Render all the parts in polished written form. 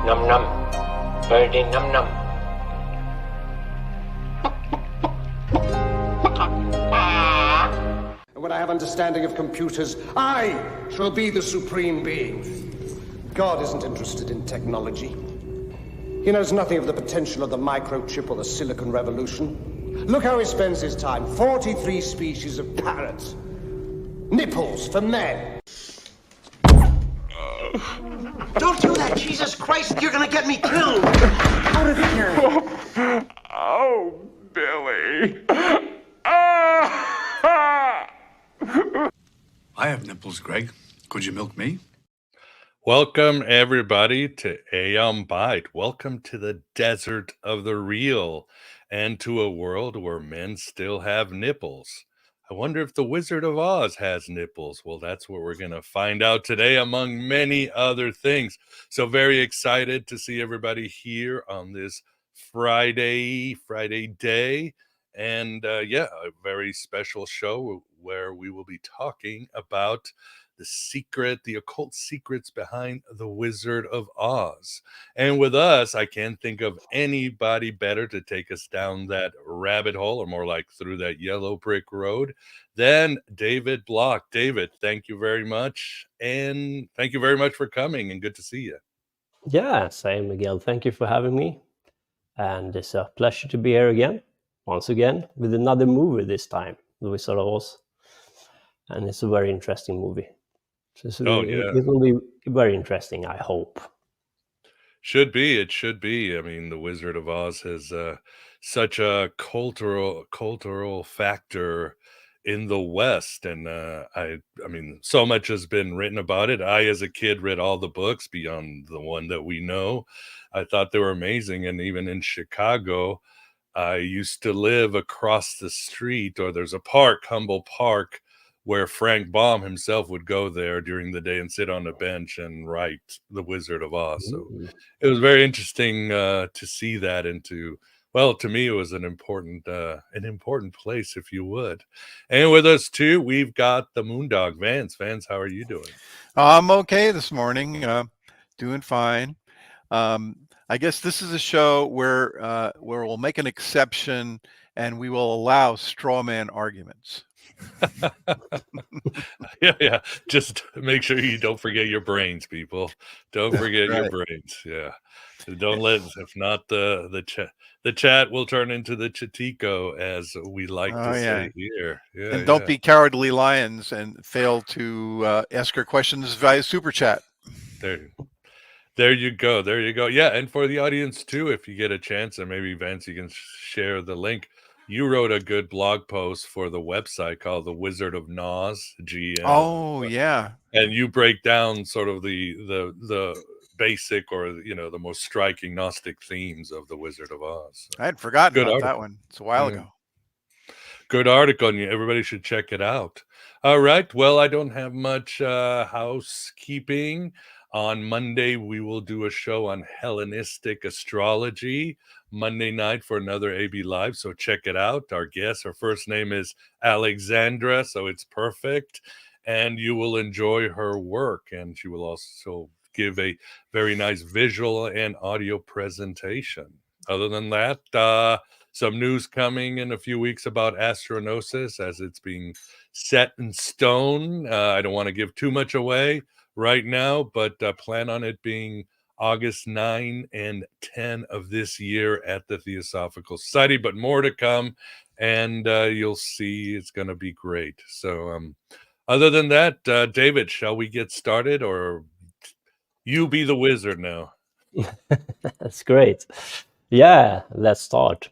Num num. Birdie num num. When I have understanding of computers, I shall be the supreme being. God isn't interested in technology. He knows nothing of the potential of the microchip or the silicon revolution. Look how he spends his time. 43 species of parrots. Nipples for men. Don't do that, Jesus Christ! You're gonna get me killed! Out of here! Oh, Billy. I have nipples, Greg. Could you milk me? Welcome, everybody, to Aeon Byte. Welcome to the desert of the real and to a world where men still have nipples. I wonder if the Wizard of Oz has nipples. Well, that's what we're going to find out today, among many other things. So very excited to see everybody here on this Friday day. And a very special show where we will be talking about the occult secrets behind the Wizard of Oz. And with us, I can't think of anybody better to take us down that rabbit hole, or more like through that yellow brick road, than David Block. David, thank you very much. And thank you very much for coming, and good to see you. Yeah, same, Miguel. Thank you for having me. And it's a pleasure to be here again, once again, with another movie this time, The Wizard of Oz. And it's a very interesting movie. So it will be very interesting, I hope. It should be. I mean, the Wizard of Oz has such a cultural factor in the West, and I mean, so much has been written about it. I, as a kid, read all the books beyond the one that we know. I thought they were amazing, and even in Chicago, I used to live across the street, or there's a park, Humble Park, where Frank Baum himself would go there during the day and sit on a bench and write The Wizard of Oz. So it was very interesting to see that, and to me, it was an important place, if you would. And with us too, we've got the Moondog, Vance. Vance, how are you doing? I'm okay this morning. Doing fine. I guess this is a show where we'll make an exception and we will allow straw man arguments. yeah. Just make sure you don't forget your brains, people. Don't forget your brains. Yeah. Don't let, if not the chat will turn into the Chatico, as we like to say here. Yeah, and don't be cowardly lions and fail to ask your questions via super chat. There you go. Yeah, and for the audience too, if you get a chance, and maybe Vance, you can share the link. You wrote a good blog post for the website called The Wizard of Oz, GM. Oh, yeah. And you break down sort of the basic, or the most striking Gnostic themes of The Wizard of Oz. I had forgotten about that one. It's a while ago. Good article, and everybody should check it out. All right. Well, I don't have much housekeeping. On Monday, we will do a show on Hellenistic astrology, Monday night, for another AB Live, so check it out. Our guest, her first name is Alexandra, so it's perfect, and you will enjoy her work, and she will also give a very nice visual and audio presentation. Other than that, some news coming in a few weeks about Gnosis, as it's being set in stone. I don't want to give too much away right now, but plan on it being August 9 and 10 of this year at the Theosophical Society, but more to come, and you'll see it's going to be great. So other than that, David, shall we get started, or you be the wizard now? That's great. Yeah, let's start.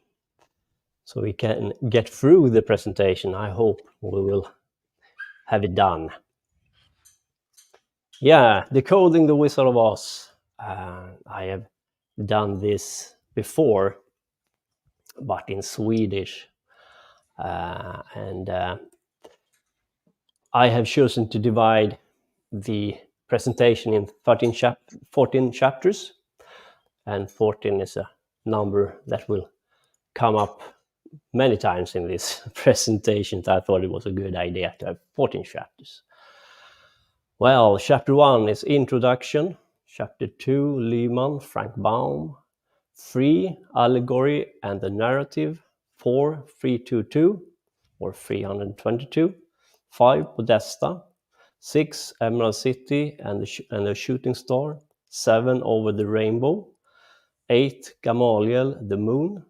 So we can get through the presentation. I hope we will have it done. Yeah, Decoding the Wizard of Oz. I have done this before, but in Swedish. And I have chosen to divide the presentation in 14 chapters. And 14 is a number that will come up many times in this presentation. I thought it was a good idea to have 14 chapters. Well, chapter 1 is introduction. Chapter 2, Lehman, Frank Baum. 3, Allegory and the Narrative. 4, 322 or 322. 5, Podesta. 6, Emerald City and the Shooting Star. 7, Over the Rainbow. 8, Gamaliel, the Moon.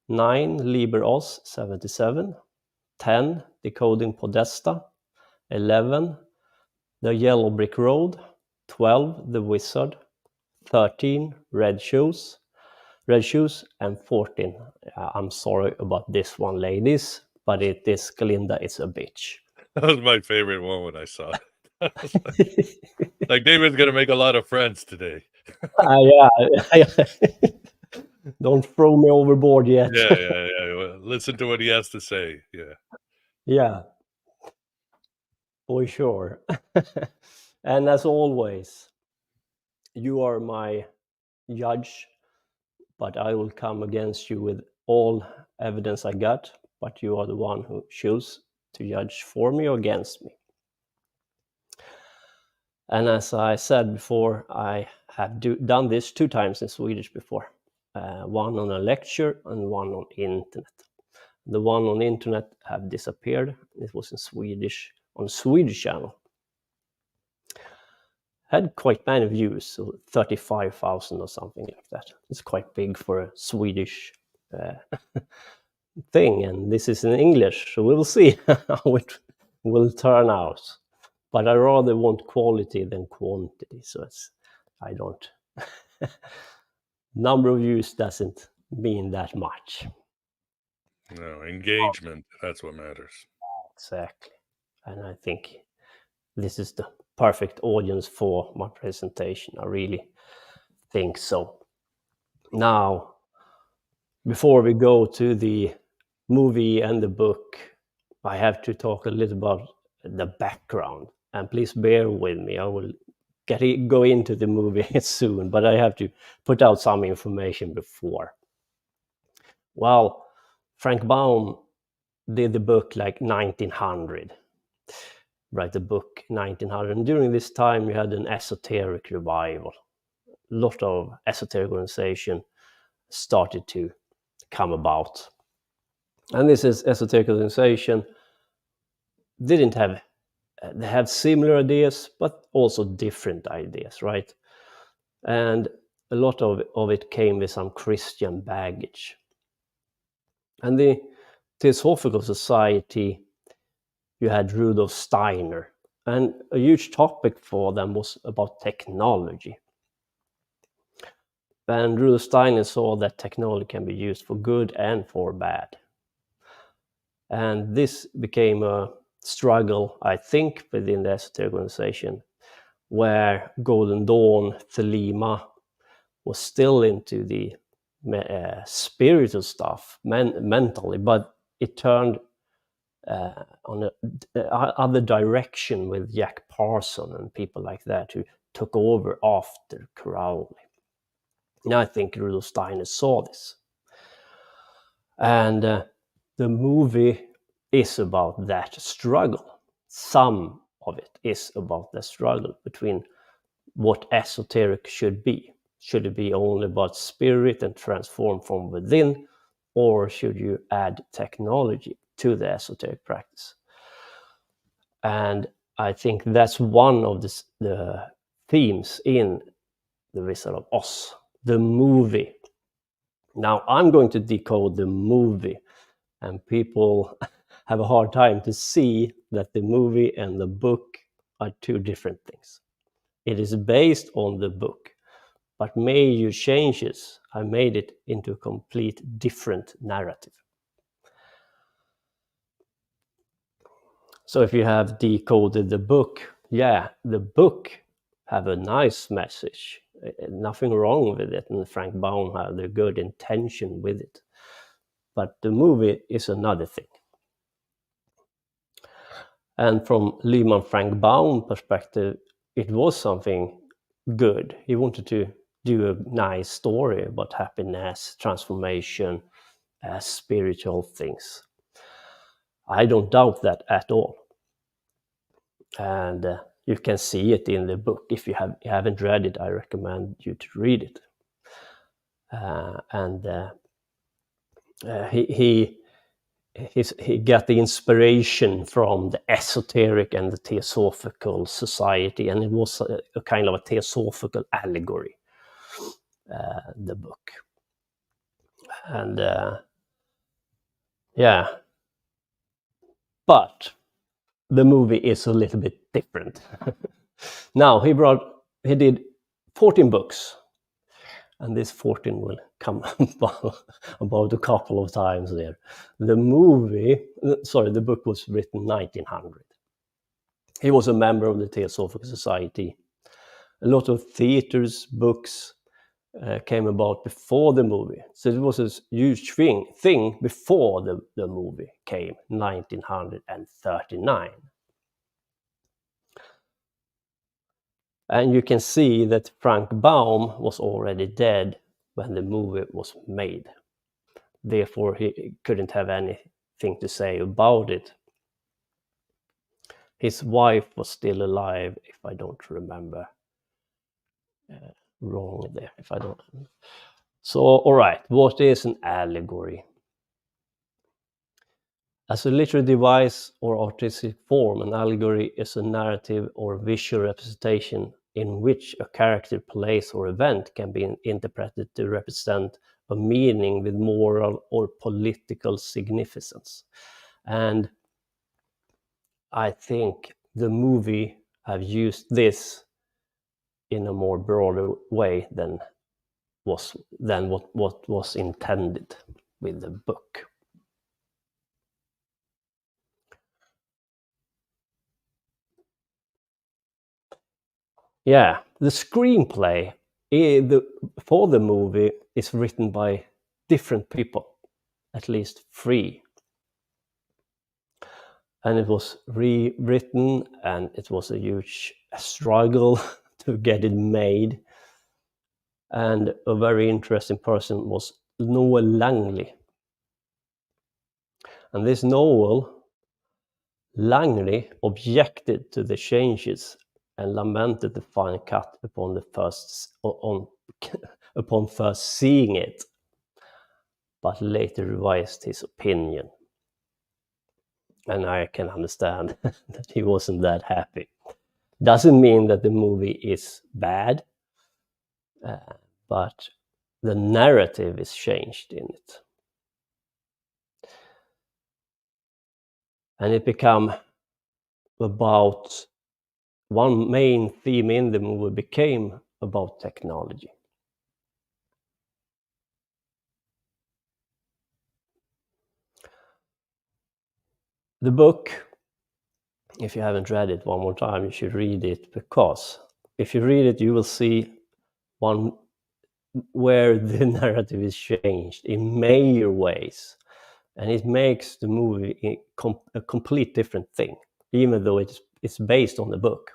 9, Liber O, 77. 10, Decoding Podesta. 11, The Yellow Brick Road. 12, The Wizard. 13, Red Shoes, and 14. I'm sorry about this one, ladies, but it is Glinda is a bitch. That was my favorite one when I saw it. Like David's gonna make a lot of friends today. Yeah. Don't throw me overboard yet. Yeah. Well, listen to what he has to say. Yeah. Yeah, for sure. And as always, you are my judge, but I will come against you with all evidence I got, but you are the one who chooses to judge for me or against me. And as I said before, I have done this 2 times in Swedish before. One on a lecture and one on internet. The one on internet have disappeared. It was in Swedish, on a Swedish channel. Had quite many views, so 35,000 or something like that. It's quite big for a Swedish thing, and this is in English, so we'll see how it will turn out. But I rather want quality than quantity, so I don't. Number of views doesn't mean that much. No, engagement, that's what matters. Exactly. And I think this is the perfect audience for my presentation. I really think so. Now, before we go to the movie and the book, I have to talk a little about the background. And please bear with me. I will go into the movie soon, but I have to put out some information before. Well, Frank Baum did the book like 1900. Write the book 1900. And during this time, you had an esoteric revival. A lot of esoteric organization started to come about. And this is esoteric organization didn't have, they have similar ideas, but also different ideas, right? And a lot of it came with some Christian baggage. And the Theosophical Society, you had Rudolf Steiner, and a huge topic for them was about technology. And Rudolf Steiner saw that technology can be used for good and for bad. And this became a struggle, I think, within the esoteric organization, where Golden Dawn, Thelema, was still into the spiritual stuff mentally, but it turned on the other direction with Jack Parson and people like that who took over after Crowley. And I think Rudolf Steiner saw this. And the movie is about that struggle. Some of it is about the struggle between what esoteric should be. Should it be only about spirit and transform from within, or should you add technology to the esoteric practice? And I think that's one of the themes in The Wizard of Oz, the movie. Now I'm going to decode the movie, and people have a hard time to see that the movie and the book are 2 different things. It is based on the book, but major changes, I made it into a complete different narrative. So if you have decoded the book, the book have a nice message, nothing wrong with it, and Frank Baum had a good intention with it. But the movie is another thing. And from Lehman Frank Baum perspective, it was something good. He wanted to do a nice story about happiness, transformation, spiritual things. I don't doubt that at all. And you can see it in the book. If you haven't read it, I recommend you to read it. He got the inspiration from the Esoteric and the Theosophical Society, and it was a kind of a Theosophical allegory, the book. And yeah, but the movie is a little bit different. Now he did 14 books, and this 14 will come about a couple of times there. The book was written 1900. He was a member of the Theosophical Society. A lot of theaters, books came about before the movie. So it was a huge thing before the movie came, 1939. And you can see that Frank Baum was already dead when the movie was made. Therefore, he couldn't have anything to say about it. His wife was still alive, if I don't remember wrong there. So, all right, what is an allegory? As a literary device or artistic form, an allegory is a narrative or visual representation in which a character, place, or event can be interpreted to represent a meaning with moral or political significance. And I think the movie have used this in a more broader way than what was intended with the book. Yeah, the screenplay for the movie is written by different people, at least 3. And it was rewritten, and it was a huge struggle to get it made. And a very interesting person was Noel Langley. And this Noel Langley objected to the changes and lamented the final cut upon first seeing it, but later revised his opinion. And I can understand that he wasn't that happy. Doesn't mean that the movie is bad, but the narrative is changed in it. And it became about one main theme in the movie became about technology. The book, if you haven't read it one more time, you should read it, because if you read it, you will see one where the narrative is changed in major ways. And it makes the movie a complete different thing, even though it's based on the book.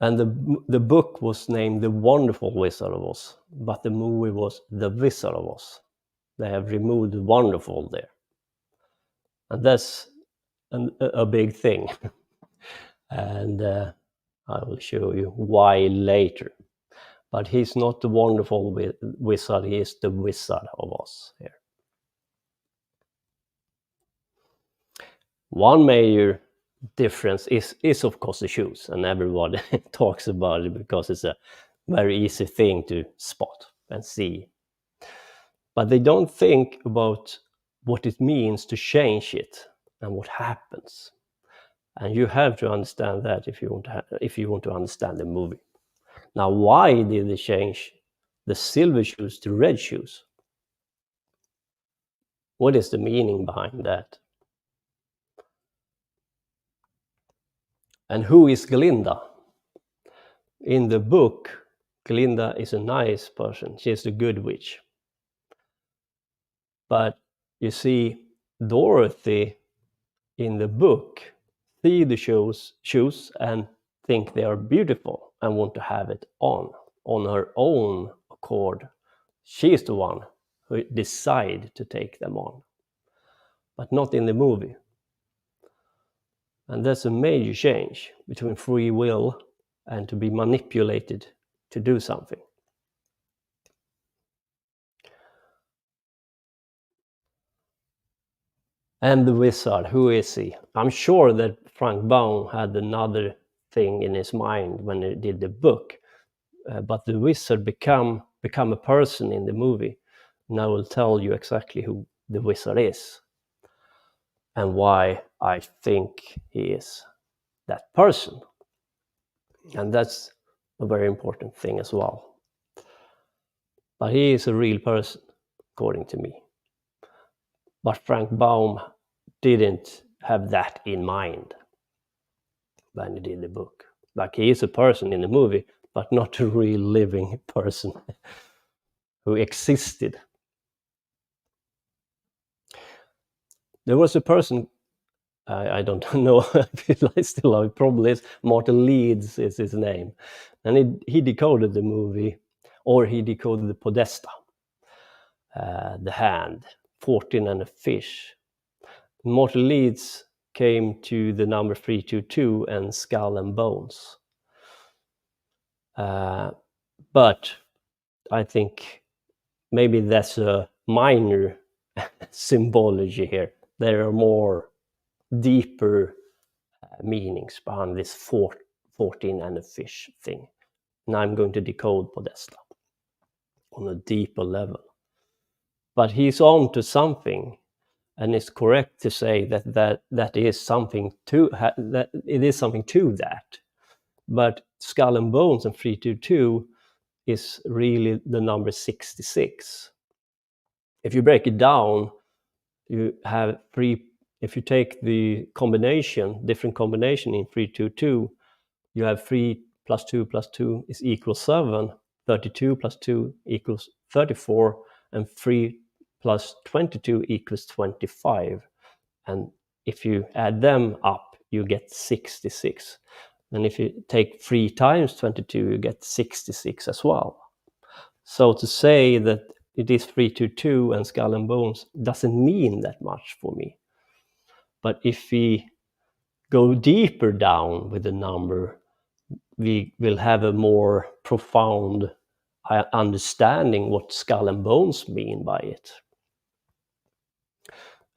And the book was named The Wonderful Wizard of Oz, but the movie was The Wizard of Oz. They have removed the wonderful there. And that's a big thing. And I will show you why later. But he's not the wonderful wizard, he is the Wizard of Oz here. One major difference is of course the shoes, and everybody talks about it because it's a very easy thing to spot and see. But they don't think about what it means to change it and what happens. And you have to understand that if you want to understand the movie. Now, why did they change the silver shoes to red shoes? What is the meaning behind that? And who is Glinda? In the book, Glinda is a nice person. She's a good witch. But you see, Dorothy in the book see the shoes and think they are beautiful and want to have it on her own accord. She is the one who decide to take them on, but not in the movie. And that's a major change between free will and to be manipulated to do something. And the wizard, who is he? I'm sure that Frank Baum had another thing in his mind when he did the book, but the wizard become a person in the movie. And I will tell you exactly who the wizard is and why I think he is that person. And that's a very important thing as well. But he is a real person, according to me. But Frank Baum didn't have that in mind when he did the book. Like, he is a person in the movie, but not a real living person who existed. There was a person, I don't know if I still have, it probably is, Martin Leeds is his name. And he decoded the movie, or he decoded the podesta, the hand, 14 and a fish. Martin Leeds came to the number 322 and skull and bones. But I think maybe that's a minor symbology here. There are more deeper meanings behind this 14 and a fish thing. And I'm going to decode podesta on a deeper level. But he's on to something, and it's correct to say that is something to that it is something to that. But skull and bones and 322 is really the number 66. If you break it down, you have if you take the different combination in 322, you have 3 plus 2 plus 2 is equals 7, 32 plus 2 equals 34, and 3 plus 22 equals 25. And if you add them up, you get 66. And if you take 3 times 22, you get 66 as well. So to say that it is 322 and skull and bones doesn't mean that much for me. But if we go deeper down with the number, we will have a more profound understanding what skull and bones mean by it.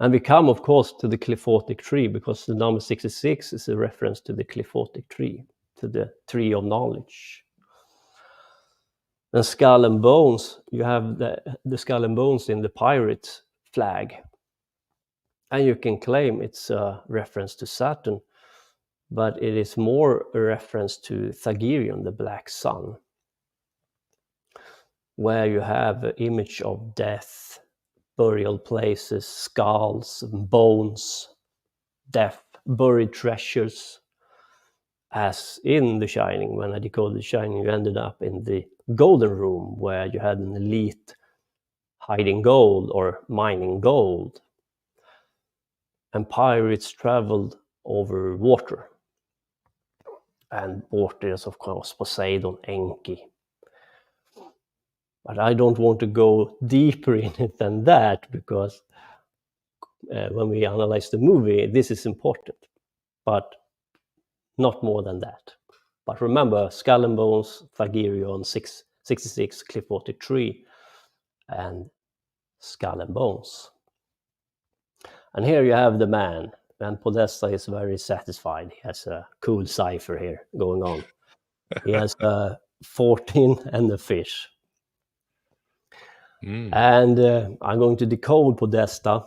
And we come, of course, to the Cliffortic tree, because the number 66 is a reference to the Cliffortic tree, to the tree of knowledge. And skull and bones, you have the skull and bones in the pirate flag. And you can claim it's a reference to Saturn, but it is more a reference to Thagirion, the black sun, where you have an image of death, burial places, skulls, bones, death, buried treasures. As in The Shining, when I decoded The Shining, you ended up in the golden room, where you had an elite hiding gold or mining gold. And pirates traveled over water. And water is, of course, Poseidon, Enki. But I don't want to go deeper in it than that, because when we analyze the movie, this is important, but not more than that. But remember, skull and bones, Thagirion, 66, Cliffortic tree, and skull and bones. And here you have the man, and Podesta is very satisfied. He has a cool cipher here going on. He has 14 and a fish. And I'm going to decode Podesta,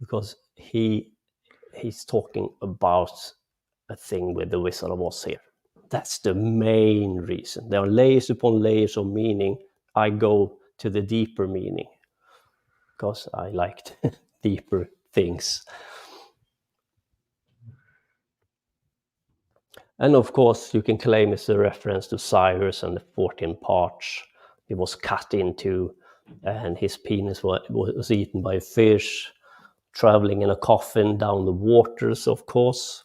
because he's talking about a thing with the Wizard of Oz here. That's the main reason. There are layers upon layers of meaning. I go to the deeper meaning, because I liked deeper things. And of course, you can claim it's a reference to Cyrus and the 14 parts he was cut into, and his penis was eaten by a fish, traveling in a coffin down the waters, of course.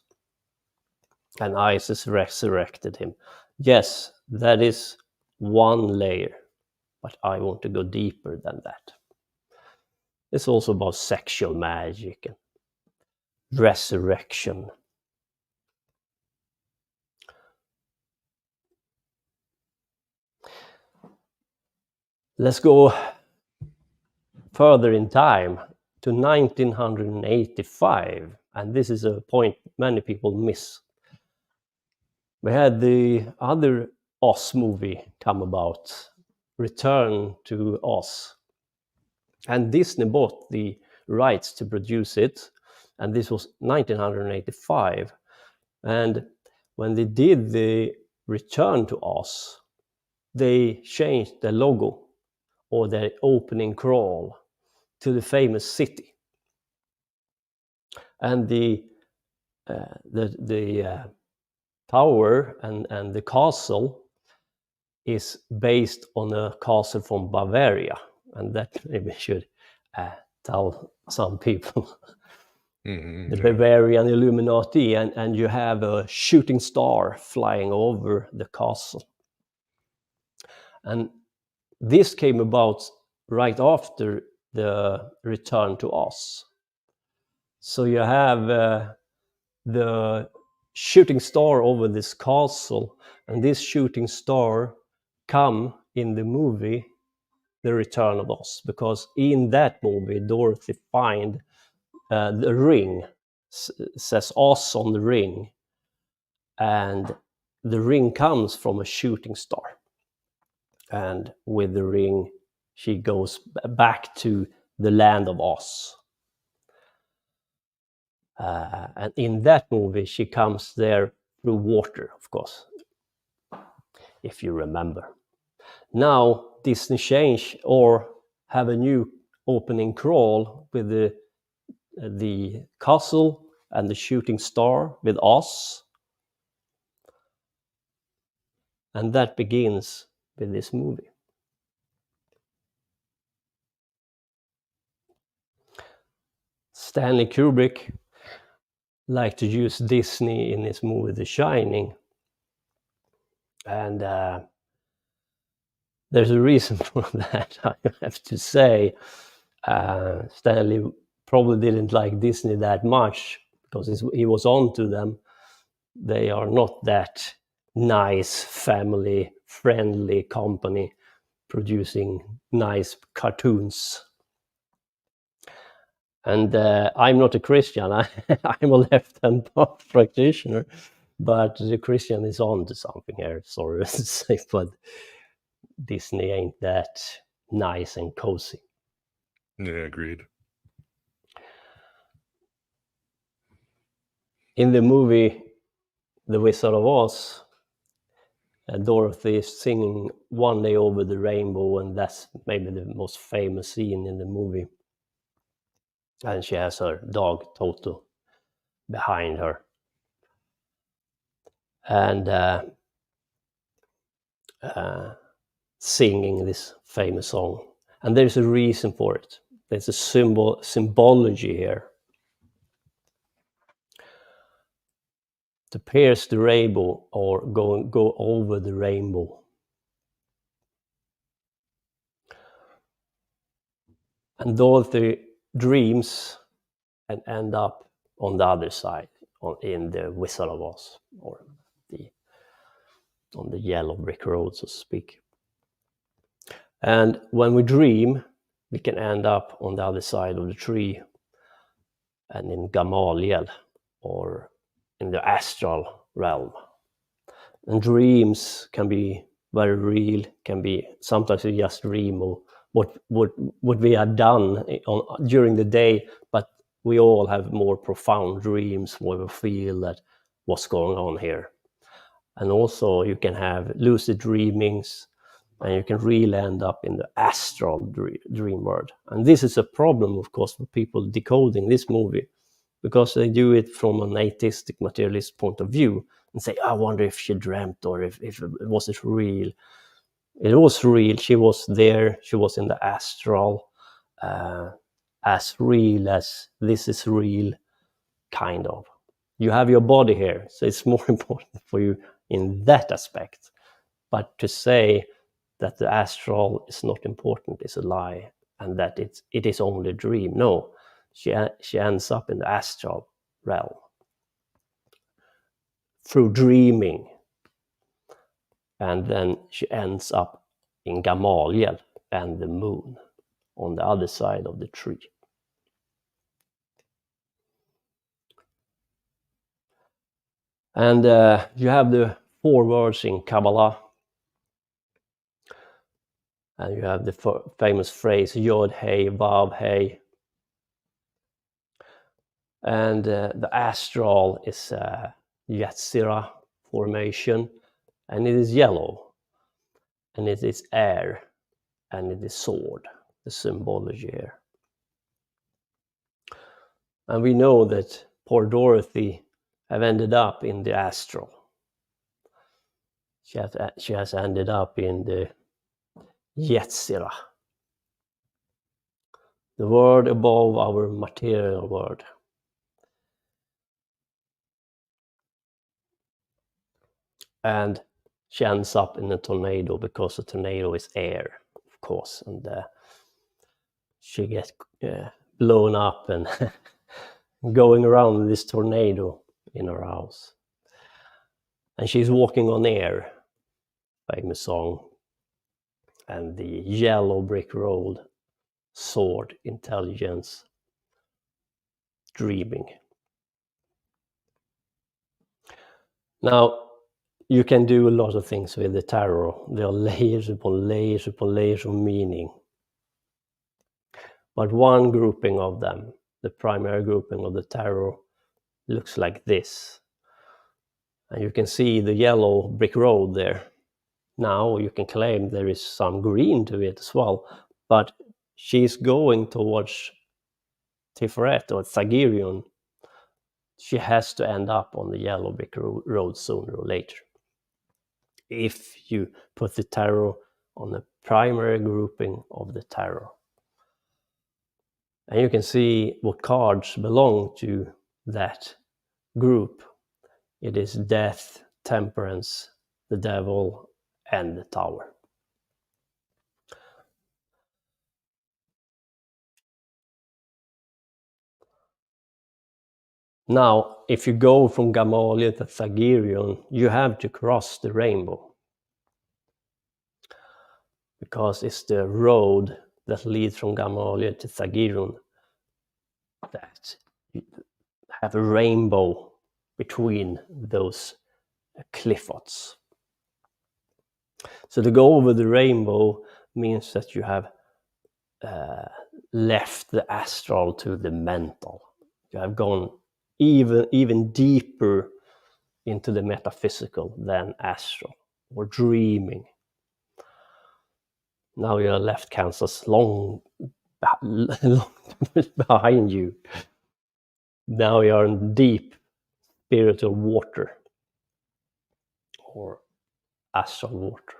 And Isis resurrected him. Yes, that is one layer, but I want to go deeper than that. It's also about sexual magic and resurrection. Let's go further in time to 1985, and this is a point many people miss. We had the other Oz movie come about, Return to Oz, and Disney bought the rights to produce it, and this was 1985. And when they did the Return to Oz, they changed the logo or the opening crawl to the famous city, and the tower and the castle is based on a castle from Bavaria, and that maybe should tell some people. The Bavarian Illuminati, and you have a shooting star flying over the castle. And this came about right after the Return to Oz. So you have the shooting star over this castle, and this shooting star come in the movie The Return of Oz, because in that movie Dorothy find the ring, says Oz on the ring, and the ring comes from a shooting star, and with the ring she goes back to the land of Oz. And in that movie she comes there through water, of course, if you remember. Now Disney change or have a new opening crawl with the castle and the shooting star with Oz, and that begins with this movie. Stanley Kubrick liked to use Disney in his movie The Shining, and there's a reason for that, I have to say. Stanley probably didn't like Disney that much because he was on to them. They are not that nice, family-friendly company producing nice cartoons. And I'm not a Christian. I'm a left-hand practitioner, but the Christian is on to something here, sorry to say, but Disney ain't that nice and cozy. Yeah, agreed. In the movie The Wizard of Oz, Dorothy is singing One Day Over the Rainbow, and that's maybe the most famous scene in the movie. And she has her dog Toto behind her, and singing this famous song. And there's a reason for it. There's a symbology here. To pierce the rainbow or go over the rainbow. And Dorothy dreams and end up on the other side, in the Wizard of Oz, or on the yellow brick road, so to speak. And when we dream, we can end up on the other side of the tree and in Gamaliel, or in the astral realm. And dreams can be very real, can be sometimes we just dream of what we have done during the day, but we all have more profound dreams where we feel that what's going on here. And also you can have lucid dreamings, and you can really end up in the astral dream world. And this is a problem, of course, for people decoding this movie, because they do it from an atheistic materialist point of view and say, I wonder if she dreamt, or if was it real. It was real. She was there. She was in the astral, as real as this is real, kind of. You have your body here, so it's more important for you in that aspect. But to say that the astral is not important is a lie, and that it is only a dream. No, she ends up in the astral realm through dreaming, and then she ends up in Gamaliel, and the moon on the other side of the tree. And you have the 4 words in Kabbalah. And you have the famous phrase Yod Hey Vav Hey. And the astral is Yetzirah formation, and it is yellow, and it is air, and it is sword, the symbology here. And we know that poor Dorothy have ended up in the astral. She has ended up in the Yetzirah, the world above our material world. And she ends up in a tornado because a tornado is air, of course, and she gets blown up and going around this tornado in her house. And she's walking on air, famous song. And the yellow brick road, sword, intelligence, dreaming. Now, you can do a lot of things with the tarot. There are layers upon layers upon layers of meaning. But one grouping of them, the primary grouping of the tarot, looks like this. And you can see the yellow brick road there. Now you can claim there is some green to it as well, but she's going towards Tiferet or Thagirion. She has to end up on the yellow brick road sooner or later. If you put the tarot on the primary grouping of the tarot. And you can see what cards belong to that group. It is death, temperance, the devil, and the tower. Now, if you go from Gamaliel to Thagirion, you have to cross the rainbow. Because it's the road that leads from Gamaliel to Thagirion that have a rainbow between those cliffords. So to go over the rainbow means that you have left the astral to the mental. You have gone even deeper into the metaphysical than astral or dreaming. Now you are left Kansas long behind you. Now you are in deep spiritual water or astral water.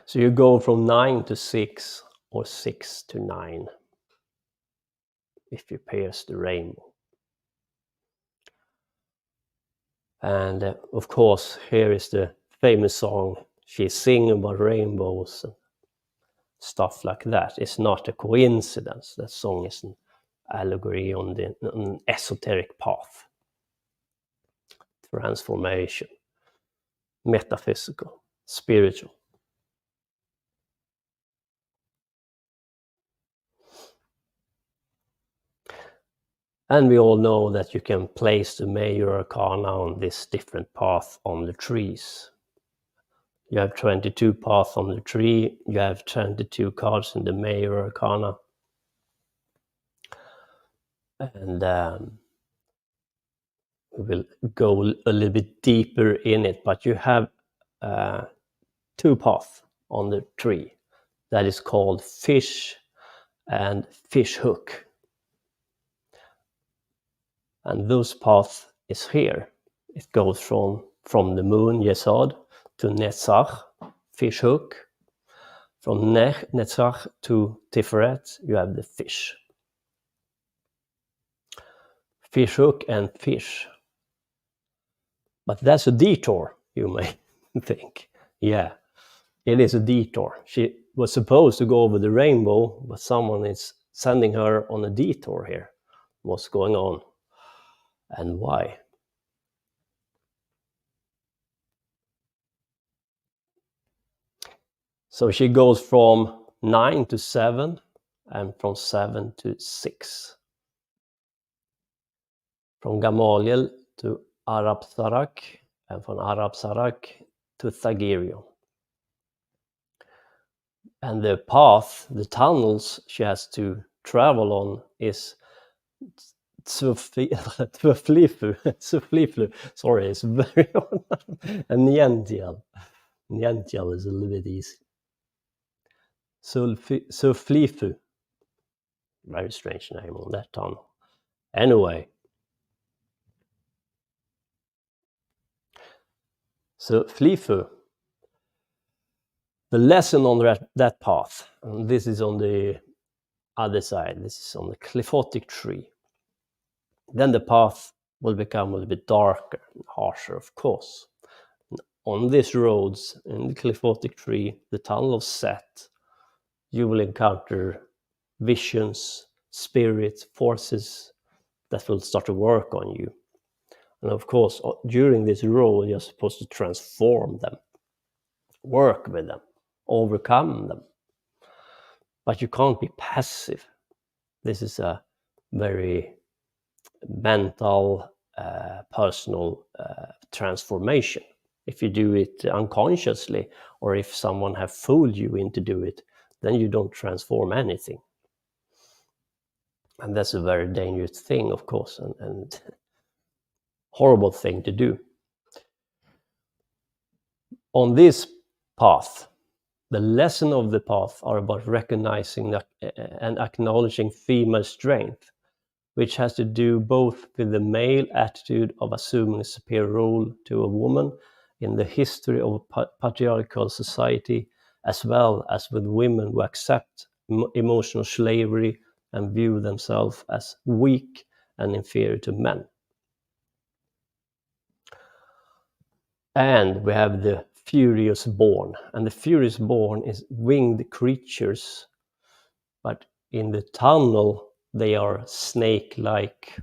So you go from 9 to 6 or 6 to 9 if you pierce the rainbow. And of course, here is the famous song, she's singing about rainbows and stuff like that. It's not a coincidence. That song is an allegory on an esoteric path. Transformation, metaphysical, spiritual. And we all know that you can place the major arcana on this different path on the trees. You have 22 paths on the tree, you have 22 cards in the major arcana. And we will go a little bit deeper in it, but you have 2 paths on the tree. That is called fish and fish hook. And those paths is here. It goes from the moon, Yesod, to Netzach, fish hook. From Netzach to Tiferet, you have the fish. Fish hook and fish. But that's a detour, you may think. Yeah, it is a detour. She was supposed to go over the rainbow, but someone is sending her on a detour here. What's going on? And why? So she goes from 9 to 7 and from 7 to 6. From Gamaliel to Arab-Sarak and from Arab-Sarak to Thagirion. And the path, the tunnels she has to travel on is Tsuflifu. Sorry, it's very hard. And Niential. Niential is a little bit easy. Tsuflifu. Very strange name on that tunnel. Anyway. So Flifu. The lesson on that path, and this is on the other side, this is on the cliphotic tree. Then the path will become a little bit darker and harsher, of course. On these roads, in the cliphotic tree, the tunnel of Set, you will encounter visions, spirits, forces that will start to work on you. And of course, during this road, you're supposed to transform them, work with them, overcome them. But you can't be passive. This is a very mental, personal transformation. If you do it unconsciously, or if someone have fooled you into do it, then you don't transform anything. And that's a very dangerous thing, of course, and horrible thing to do. On this path, the lesson of the path are about recognizing and acknowledging female strength, which has to do both with the male attitude of assuming a superior role to a woman in the history of a patriarchal society, as well as with women who accept emotional slavery and view themselves as weak and inferior to men. And we have the Furious Born, and the Furious Born is winged creatures, but in the tunnel they are snake-like,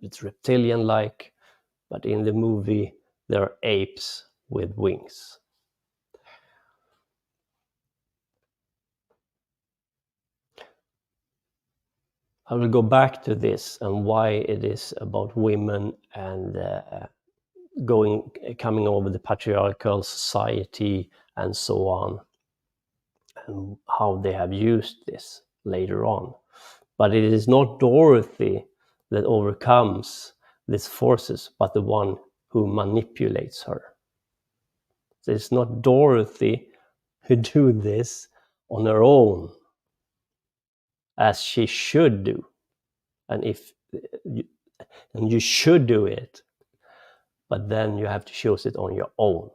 it's reptilian-like, but in the movie they are apes with wings. I will go back to this and why it is about women and coming over the patriarchal society and so on, and how they have used this later on. But it is not Dorothy that overcomes these forces, but the one who manipulates her. So it's not Dorothy who do this on her own, as she should do. And you should do it, but then you have to choose it on your own.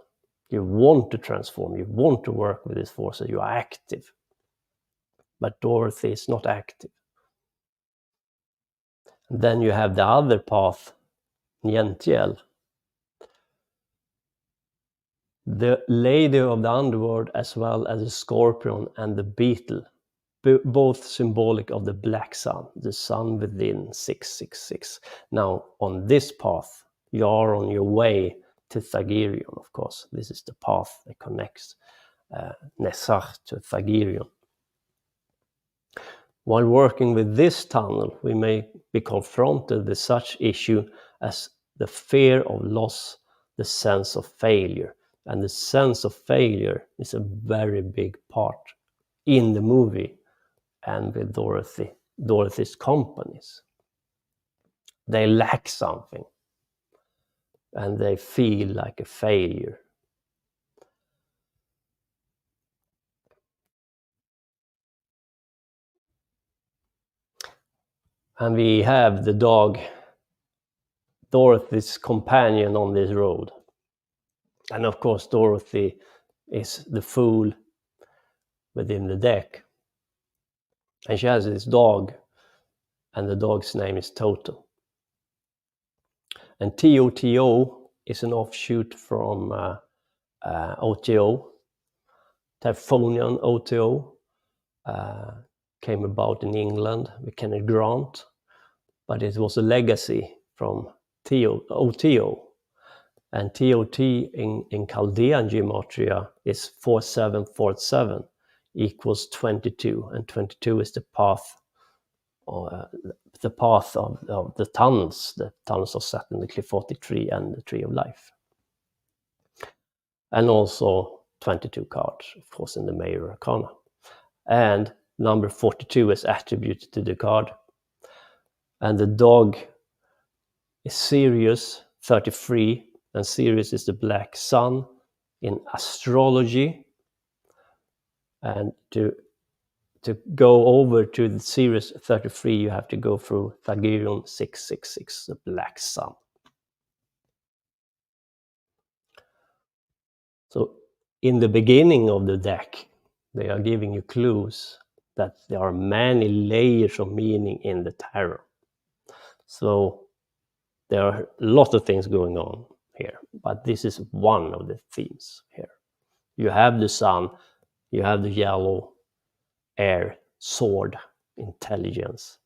You want to transform, you want to work with these forces, you are active. But Dorothy is not active. And then you have the other path, Nientiel. The lady of the underworld, as well as the scorpion and the beetle, both symbolic of the black sun, the sun within 666. Now, on this path, you are on your way to Thagirion, of course. This is the path that connects Nesach to Thagirion. While working with this tunnel, we may be confronted with such issue as the fear of loss, the sense of failure. And the sense of failure is a very big part in the movie and with Dorothy's companies. They lack something and they feel like a failure. And we have the dog, Dorothy's companion on this road. And of course, Dorothy is the fool within the deck. And she has this dog, and the dog's name is Toto. And Toto is an offshoot from OTO. Typhonian OTO came about in England with Kenneth Grant, but it was a legacy from OTO. And TOT in Chaldean gematria is 4747 equals 22, and 22 is the path of the tunnels of Saturn, the Cliff 43 and the Tree of Life. And also 22 cards, of course, in the Major Arcana. And number 42 is attributed to the card. And the dog is Sirius 33, and Sirius is the black sun in astrology. And to go over to the Sirius 33, you have to go through Thagirion 666, the black sun. So in the beginning of the deck, they are giving you clues that there are many layers of meaning in the tarot. So there are a lot of things going on here, but this is one of the themes here. You have the sun, you have the yellow, air, sword, intelligence.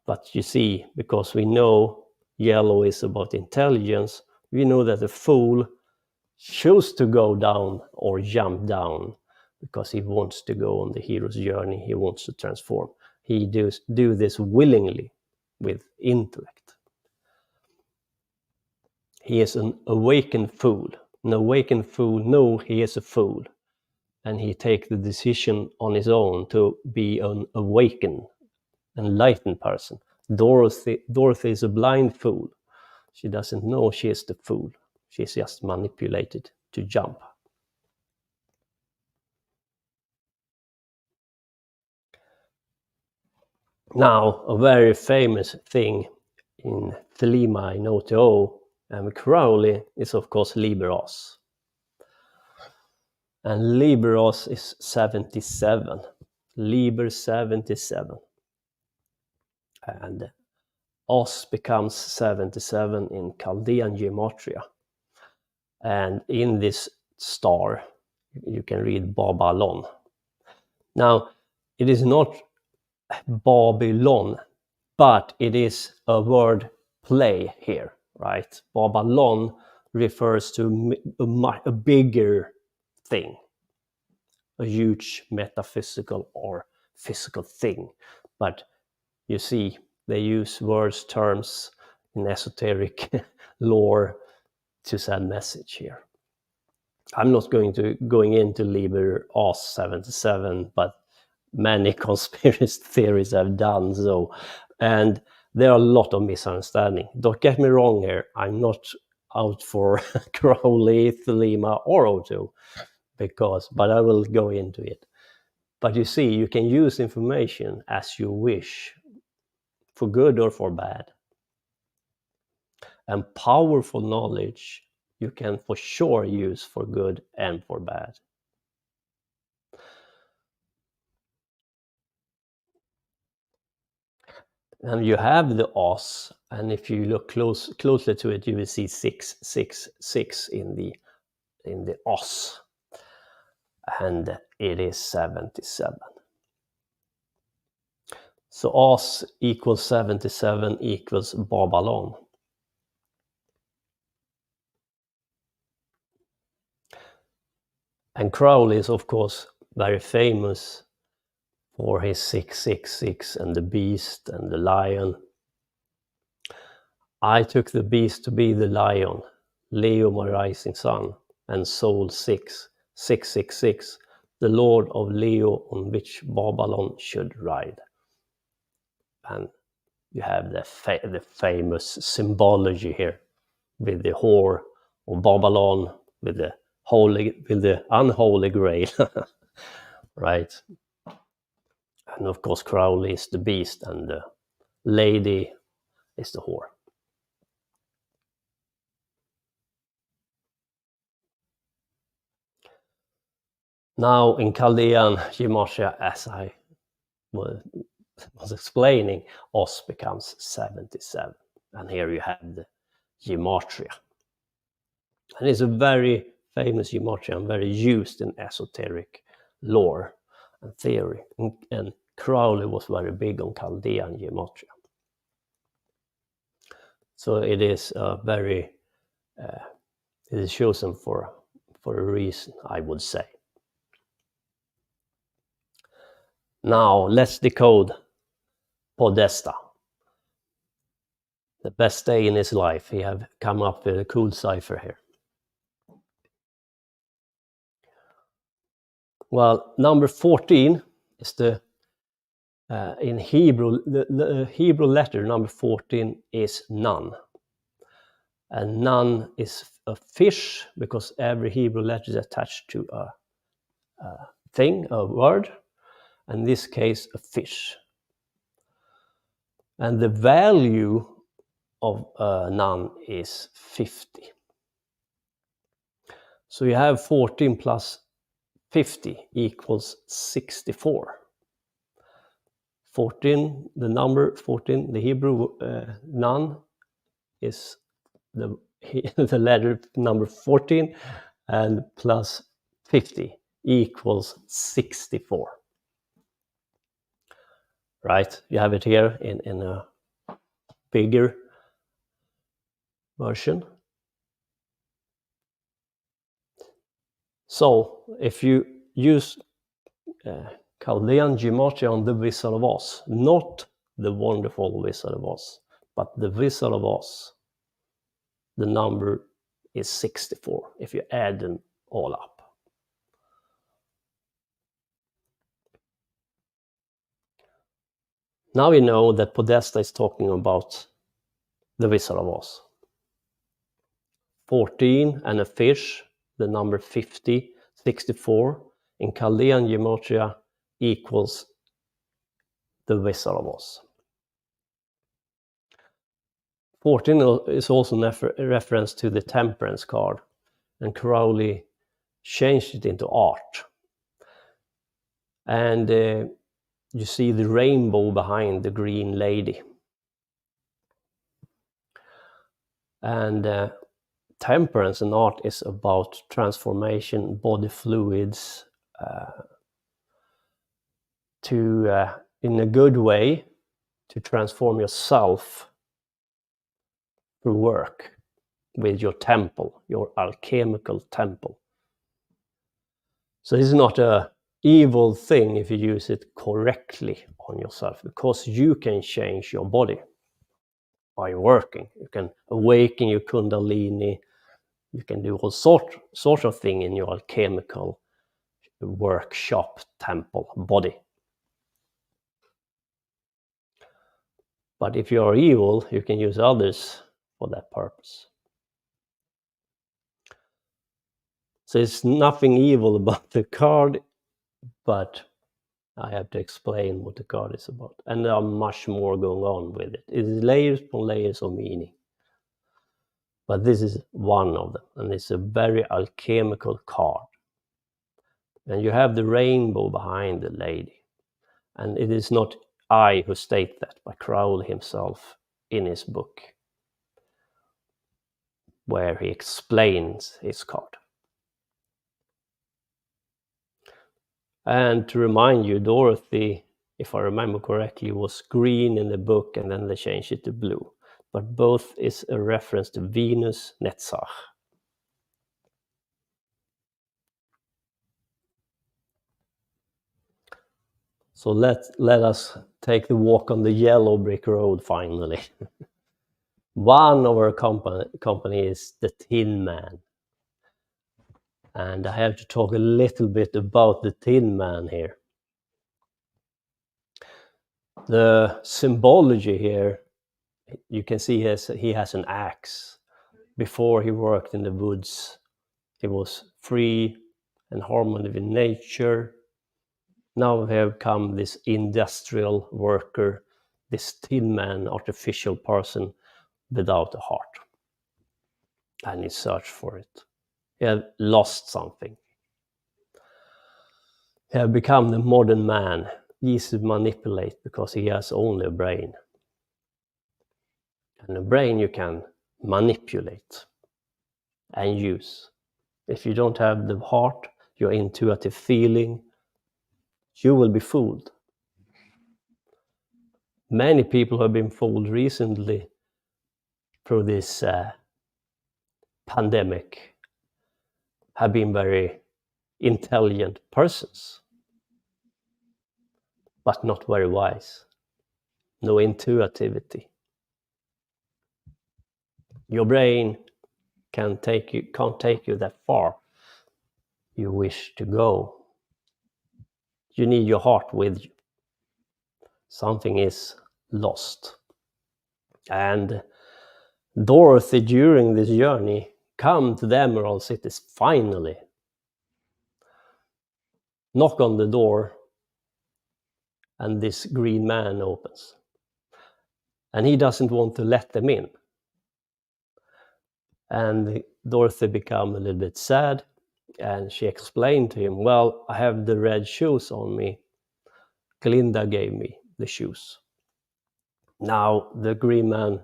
But you see, because we know yellow is about intelligence, we know that the fool chose to go down or jump down because he wants to go on the hero's journey, he wants to transform. He do this willingly with intellect. He is an awakened fool. An awakened fool knows he is a fool, and he takes the decision on his own to be an awakened, enlightened person. Dorothy is a blind fool. She doesn't know she is the fool. She's just manipulated to jump. Now, a very famous thing in Thelema, in Oto, and Crowley is of course Liber O. And Liber O is 77. Liber 77. And Os becomes 77 in Chaldean gematria. And in this star, you can read Babylon. Now, it is not Babylon, but it is a word play here, right? Babylon refers to a bigger thing, a huge metaphysical or physical thing. But you see, they use words, terms in esoteric lore to send message here. I'm not going into Liber O 77, but many conspiracy theories have done so, and there are a lot of misunderstanding. Don't get me wrong here, I'm not out for Crowley, Thelema, or O2, but I will go into it. But you see, you can use information as you wish, for good or for bad. And powerful knowledge you can for sure use for good and for bad. And you have the Os, and if you look closely to it, you will see 666 in the Os, and it is 77. So Os equals 77 equals Babylon. And Crowley is of course very famous for his 666 and the beast and the lion. I took the beast to be the lion, Leo my rising sun, and soul 666, the lord of Leo on which Babylon should ride. And you have the famous symbology here with the whore of Babylon, with the unholy grail, right? And of course, Crowley is the beast, and the lady is the whore. Now, in Chaldean gematria, as I was explaining, Os becomes 77. And here you have the gematria. And it's a very famous gematria and very used in esoteric lore and theory. And Crowley was very big on Chaldean gematria. So it is a very It is chosen for a reason, I would say. Now let's decode Podesta. The best day in his life. He have come up with a cool cipher here. Well, number 14 is the in Hebrew, the Hebrew letter number 14 is none. And none is a fish because every Hebrew letter is attached to a thing, a word. In this case, a fish. And the value of none is 50. So you have 14 plus 50 equals 64. 14, the number 14, the Hebrew none is the letter number 14, and plus 50 equals 64. Right? You have it here in a bigger version. So if you use Chaldean gematria on the Wizard of Oz, not the wonderful Wizard of Oz, but the Wizard of Oz, the number is 64 if you add them all up. Now we know that Podesta is talking about the Wizard of Oz. 14 and a fish, the number 50, 64, in Chaldean gematria equals the Wizard of Oz. 14 is also a reference to the Temperance card, and Crowley changed it into art. And you see the rainbow behind the green lady. And temperance and art is about transformation, body fluids, to in a good way, to transform yourself through work with your temple, your alchemical temple. So this is not a evil thing if you use it correctly on yourself, because you can change your body by working. You can awaken your kundalini. You can do all sort of thing in your alchemical workshop, temple, body. But if you are evil, you can use others for that purpose. So it's nothing evil about the card, but I have to explain what the card is about. And there are much more going on with it. It is layers upon layers of meaning. But this is one of them, and it's a very alchemical card. And you have the rainbow behind the lady. And it is not I who state that, but Crowley himself in his book, where he explains his card. And to remind you, Dorothy, if I remember correctly, was green in the book, and then they changed it to blue. But both is a reference to Venus Netzach. So let us take the walk on the yellow brick road finally. One of our company is the Tin Man. And I have to talk a little bit about the Tin Man here. The symbology here, you can see he has an axe. Before he worked in the woods, he was free and harmony with nature. Now we have come this industrial worker, this Tin Man, artificial person without a heart. And he searched for it. He had lost something. He had become the modern man, easy to manipulate because he has only a brain. And a brain you can manipulate and use. If you don't have the heart, your intuitive feeling, you will be fooled. Many people have been fooled recently through this pandemic have been very intelligent persons, but not very wise. No intuitivity. Your brain can't take you that far you wish to go. You need your heart with you. Something is lost. And Dorothy, during this journey, come to the Emerald Cities finally. Knock on the door, and this green man opens. And he doesn't want to let them in. And Dorothy become a little bit sad, and she explained to him, well, I have the red shoes on me. Glinda gave me the shoes. Now the green man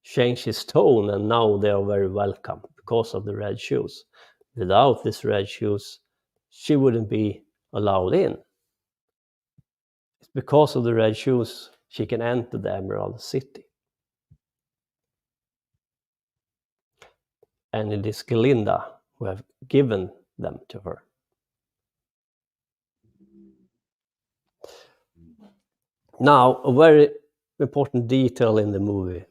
changed his tone, and now they are very welcome because of the red shoes. Without these red shoes, she wouldn't be allowed in. It's because of the red shoes she can enter the Emerald City. And it is Glinda who have given them to her. Now, a very important detail in the movie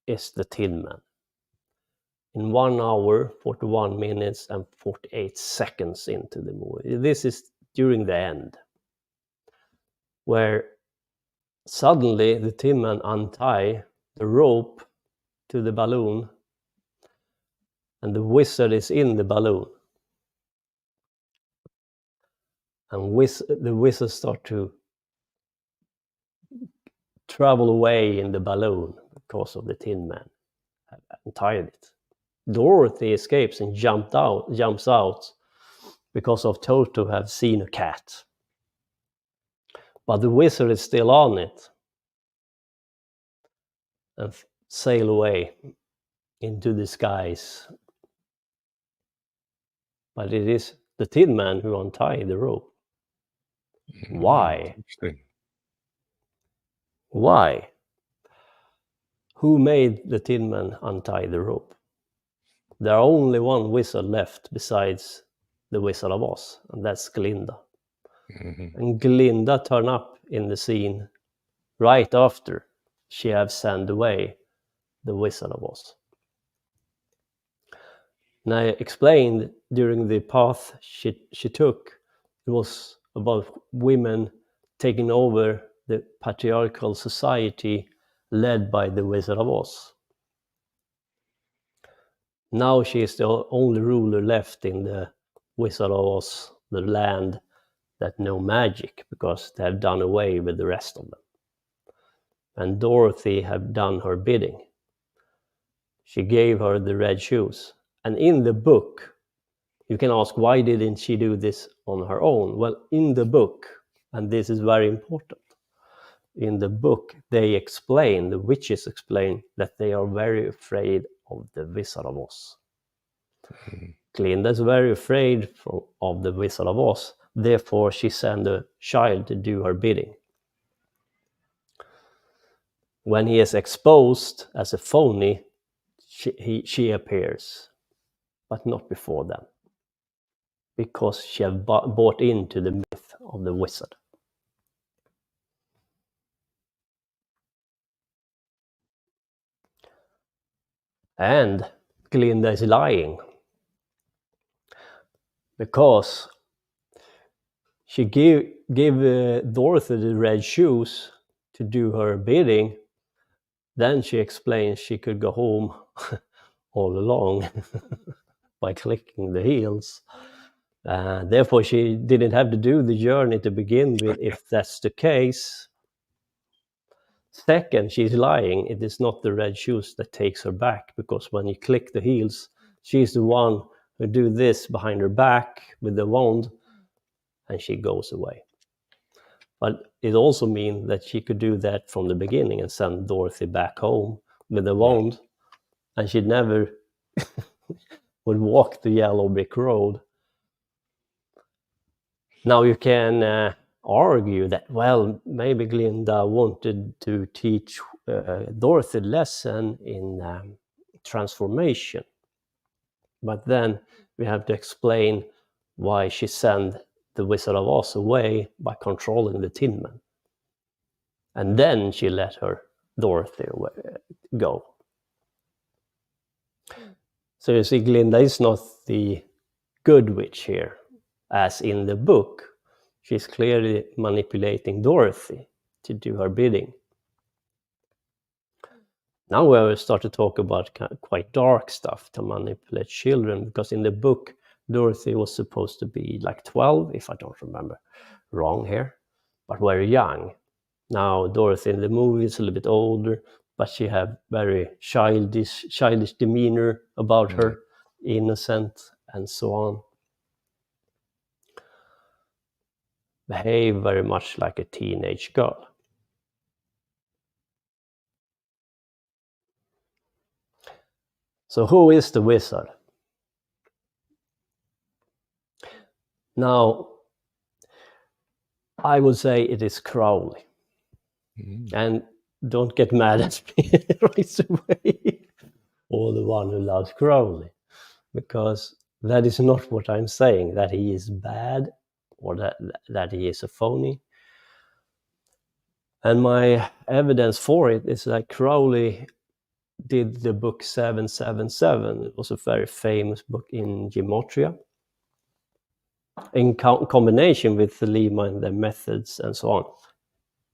is the Tin Man. In 1 hour, 41 minutes and 48 seconds into the movie. This is during the end, where suddenly the Tin Man untie the rope to the balloon, and the wizard is in the balloon. And the wizard start to travel away in the balloon because of the Tin Man have untied it. Dorothy escapes and jumps out because of Toto have seen a cat. But the wizard is still on it and sail away into the skies. But it is the Tin Man who untied the rope. Why? Interesting. Why? Who made the Tin Man untie the rope? There are only one wizard left besides the Wizard of Oz, and that's Glinda. Mm-hmm. And Glinda turned up in the scene right after she have sent away the Wizard of Oz. And I explained during the path she took, it was about women taking over the patriarchal society led by the Wizard of Oz. Now she is the only ruler left in the Wizard of Oz, the land that know magic, because they have done away with the rest of them. And Dorothy have done her bidding. She gave her the red shoes. And in the book, you can ask, why didn't she do this on her own? Well, in the book, and this is very important, in the book they explain, the witches explain, that they are very afraid of the Wizard of Oz. Glinda is very afraid of the Wizard of Oz, therefore she sent a child to do her bidding. When he is exposed as a phony, she appears, but not before then, because she has bought into the myth of the wizard. And Glinda is lying, because she gave Dorothy the red shoes to do her bidding. Then she explains she could go home all along by clicking the heels. Therefore, she didn't have to do the journey to begin with, if that's the case. Second, she's lying. It is not the red shoes that takes her back, because when you click the heels, she's the one who do this behind her back with the wand, and she goes away. But it also means that she could do that from the beginning and send Dorothy back home with the wand, and she never would walk the yellow brick road. Now you can argue that, well, maybe Glinda wanted to teach Dorothy a lesson in transformation. But then we have to explain why she sent the Wizard of Oz away by controlling the Tin Man. And then she let her Dorothy go. So you see, Glinda is not the good witch here, as in the book. She's clearly manipulating Dorothy to do her bidding. Now we will start to talk about quite dark stuff to manipulate children, because in the book, Dorothy was supposed to be like 12, if I don't remember wrong here, but very young. Now Dorothy in the movie is a little bit older, but she have very childish demeanor about her, innocent and so on. Behave very much like a teenage girl. So who is the wizard? Now, I would say it is Crowley. And don't get mad at me right away, or the one who loves Crowley, because that is not what I'm saying, that he is bad or that he is a phony. And my evidence for it is that Crowley did the book 777. It was a very famous book in gematria, in combination with the Lima and their methods and so on.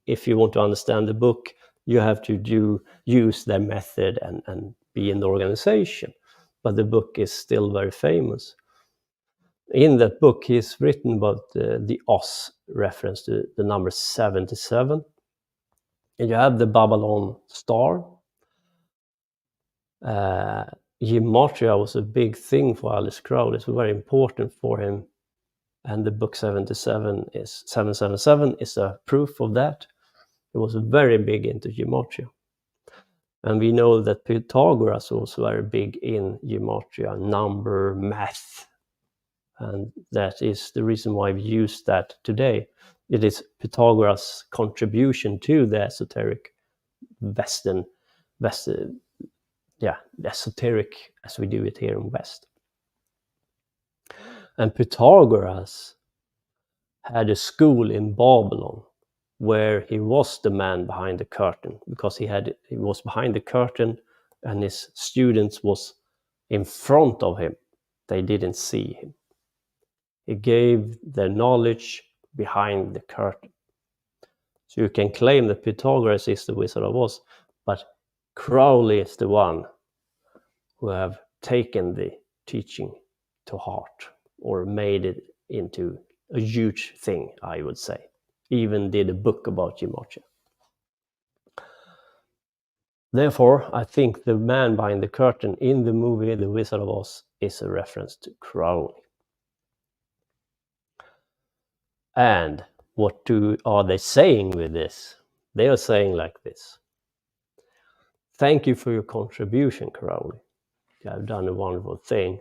If you want to understand the book, you have to use their method and be in the organization. But the book is still very famous. In that book, he's written about the Oz reference to the number 77. And you have the Babylon star. Gematria was a big thing for Alice Crowley. It's very important for him. And the book 777 is a proof of that. It was very big into gematria. And we know that Pythagoras was very big in gematria, number, math. And that is the reason why we use that today. It is Pythagoras' contribution to the esoteric esoteric as we do it here in West. And Pythagoras had a school in Babylon where he was the man behind the curtain, because he was behind the curtain and his students was in front of him. They didn't see him. He gave their knowledge behind the curtain. So you can claim that Pythagoras is the Wizard of Oz, but Crowley is the one who have taken the teaching to heart, or made it into a huge thing, I would say. Even did a book about gematria. Therefore, I think the man behind the curtain in the movie The Wizard of Oz is a reference to Crowley. And what are they saying with this? They are saying like this: thank you for your contribution, Crowley. You have done a wonderful thing,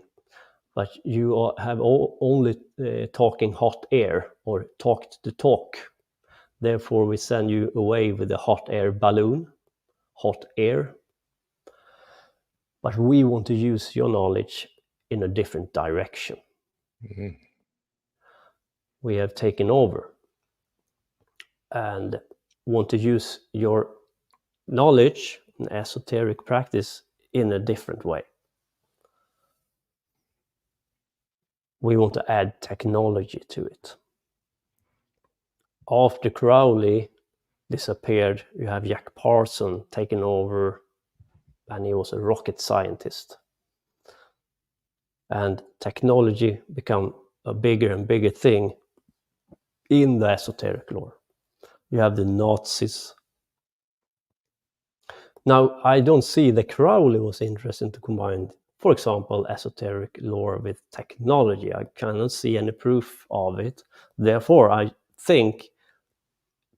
but you have only talking hot air, or talked the talk. Therefore, we send you away with a hot air balloon, hot air. But we want to use your knowledge in a different direction. Mm-hmm. We have taken over and want to use your knowledge and esoteric practice in a different way. We want to add technology to it. After Crowley disappeared, you have Jack Parson taken over, and he was a rocket scientist. And technology become a bigger and bigger thing in the esoteric lore. You have the Nazis. Now, I don't see that Crowley was interested to combine, for example, esoteric lore with technology. I cannot see any proof of it. Therefore, I think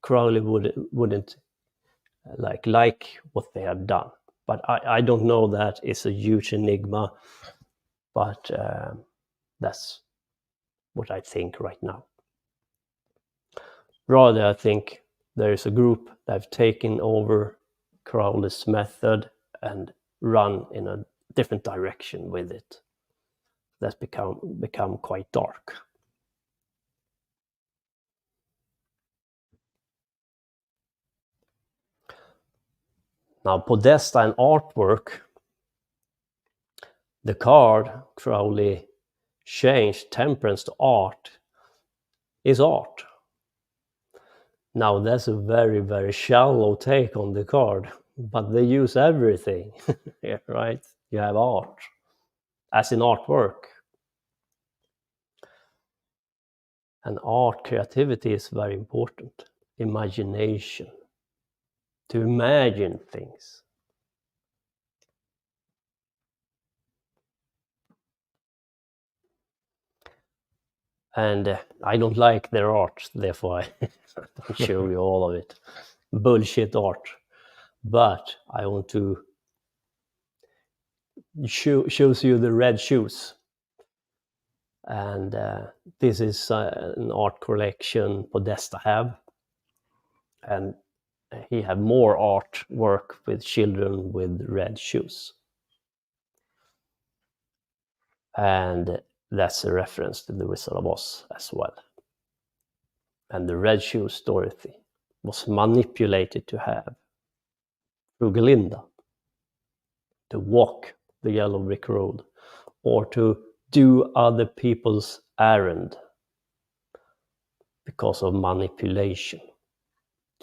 Crowley wouldn't like what they have done. But I don't know, that is a huge enigma. But that's what I think right now. Rather, I think there is a group that have taken over Crowley's method and run in a different direction with it. that's become quite dark. Now, podesta and artwork, the card Crowley changed temperance to art, is art. Now, that's a very, very shallow take on the card, but they use everything, right? You have art, as in artwork. And art, creativity is very important. Imagination, to imagine things. And I don't like their art, therefore I don't show you all of it. Bullshit art. But I want to shows you the red shoes. And this is an art collection Podesta have. And he have more artwork with children with red shoes. And that's a reference to the Wizard of Oz as well. And the red shoes Dorothy was manipulated to have through Glinda to walk the yellow brick road or to do other people's errand because of manipulation.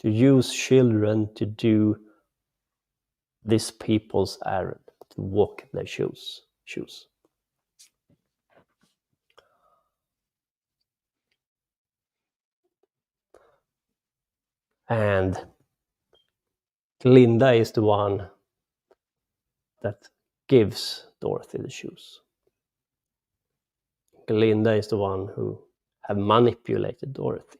To use children to do this people's errand, to walk their shoes. And Glinda is the one that gives Dorothy the shoes. Glinda is the one who have manipulated Dorothy.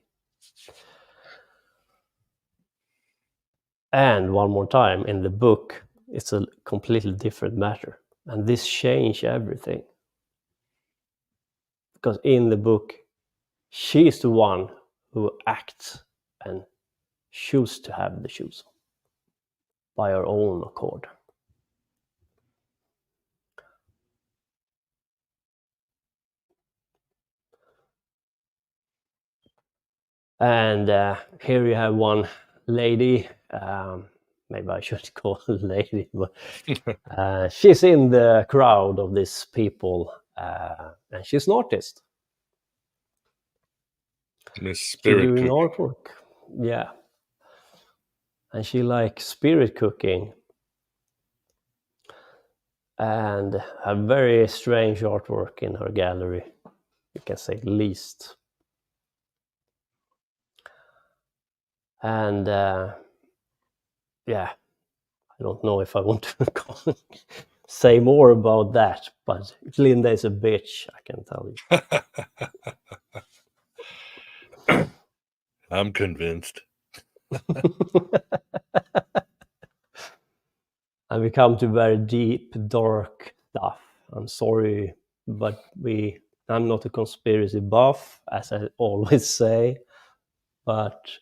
And one more time, in the book, it's a completely different matter. And this changed everything. Because in the book, she's the one who acts and chooses to have the shoes by her own accord. And here you have one lady, maybe I should call her lady, but she's in the crowd of these people, and she's an artist. Miss She's Spirit doing Cooking. artwork, yeah. And she likes spirit cooking, and have very strange artwork in her gallery, you can say the least. And yeah, I don't know if I want to say more about that, but Linda is a bitch, I can tell you. I'm convinced. And we come to very deep, dark stuff. I'm sorry, but I'm not a conspiracy buff, as I always say, but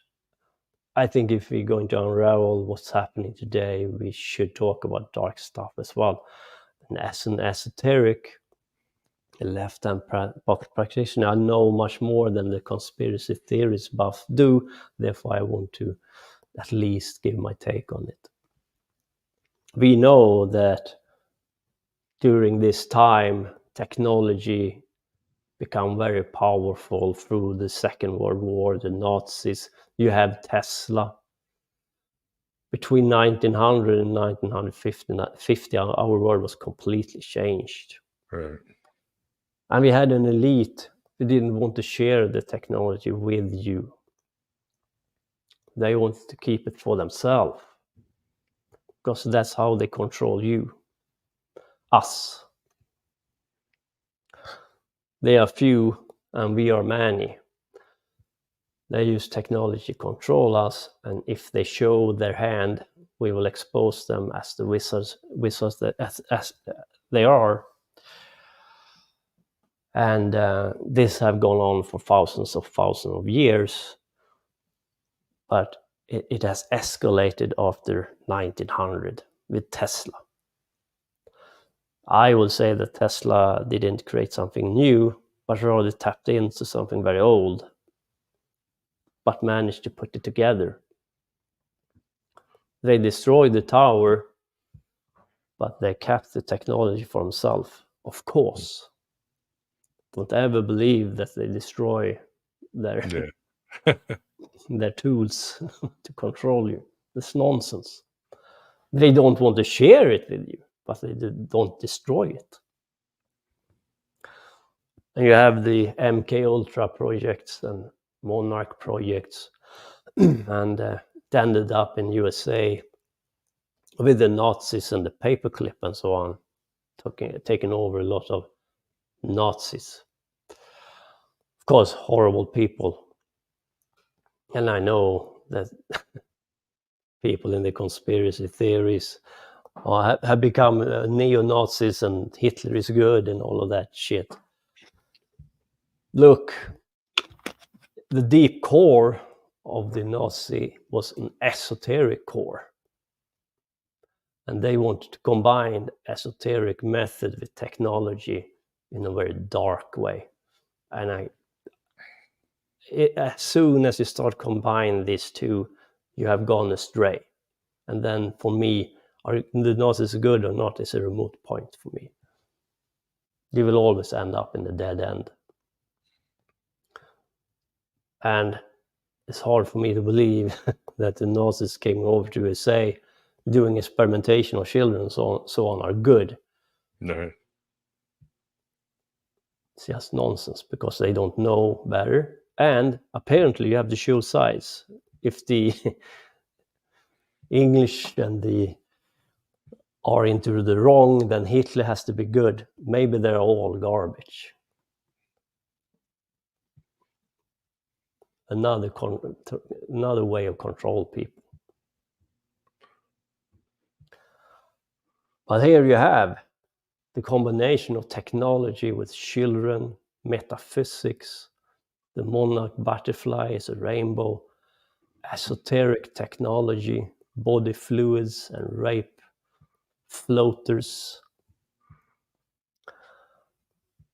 I think if we're going to unravel what's happening today, we should talk about dark stuff as well. And as an esoteric, a left-hand practitioner, I know much more than the conspiracy theorists buff do. Therefore, I want to at least give my take on it. We know that during this time, technology became very powerful through the Second World War, the Nazis. You have Tesla. Between 1900 and 1950, our world was completely changed. Right. And we had an elite who didn't want to share the technology with you. They wanted to keep it for themselves, because that's how they control you, us. They are few and we are many. They use technology to control us, and if they show their hand, we will expose them as the wizards as they are. And this have gone on for thousands of years, but it has escalated after 1900 with Tesla. I will say that Tesla didn't create something new, but rather tapped into something very old, but managed to put it together. They destroyed the tower, but they kept the technology for themselves, of course. Don't ever believe that they destroy their their tools to control you. That's nonsense. They don't want to share it with you, but they don't destroy it. And you have the MK Ultra projects and Monarch projects, and it ended up in USA with the Nazis and the paperclip and so on, taking over a lot of Nazis. Of course, horrible people. And I know that people in the conspiracy theories have become neo-Nazis and Hitler is good and all of that shit. Look, the deep core of the Nazi was an esoteric core. And they wanted to combine esoteric method with technology in a very dark way. And as soon as you start combining these two, you have gone astray. And then for me, are the Nazis good or not is a remote point for me. You will always end up in the dead end. And it's hard for me to believe that the Nazis came over to USA doing experimentation on children and so on are good. No. It's just nonsense because they don't know better. And apparently you have to show sides. If the English and the are into the wrong, then Hitler has to be good. Maybe they're all garbage. Another way of control people. But here you have the combination of technology with children, metaphysics, the monarch butterfly is a rainbow, esoteric technology, body fluids and rape, floaters.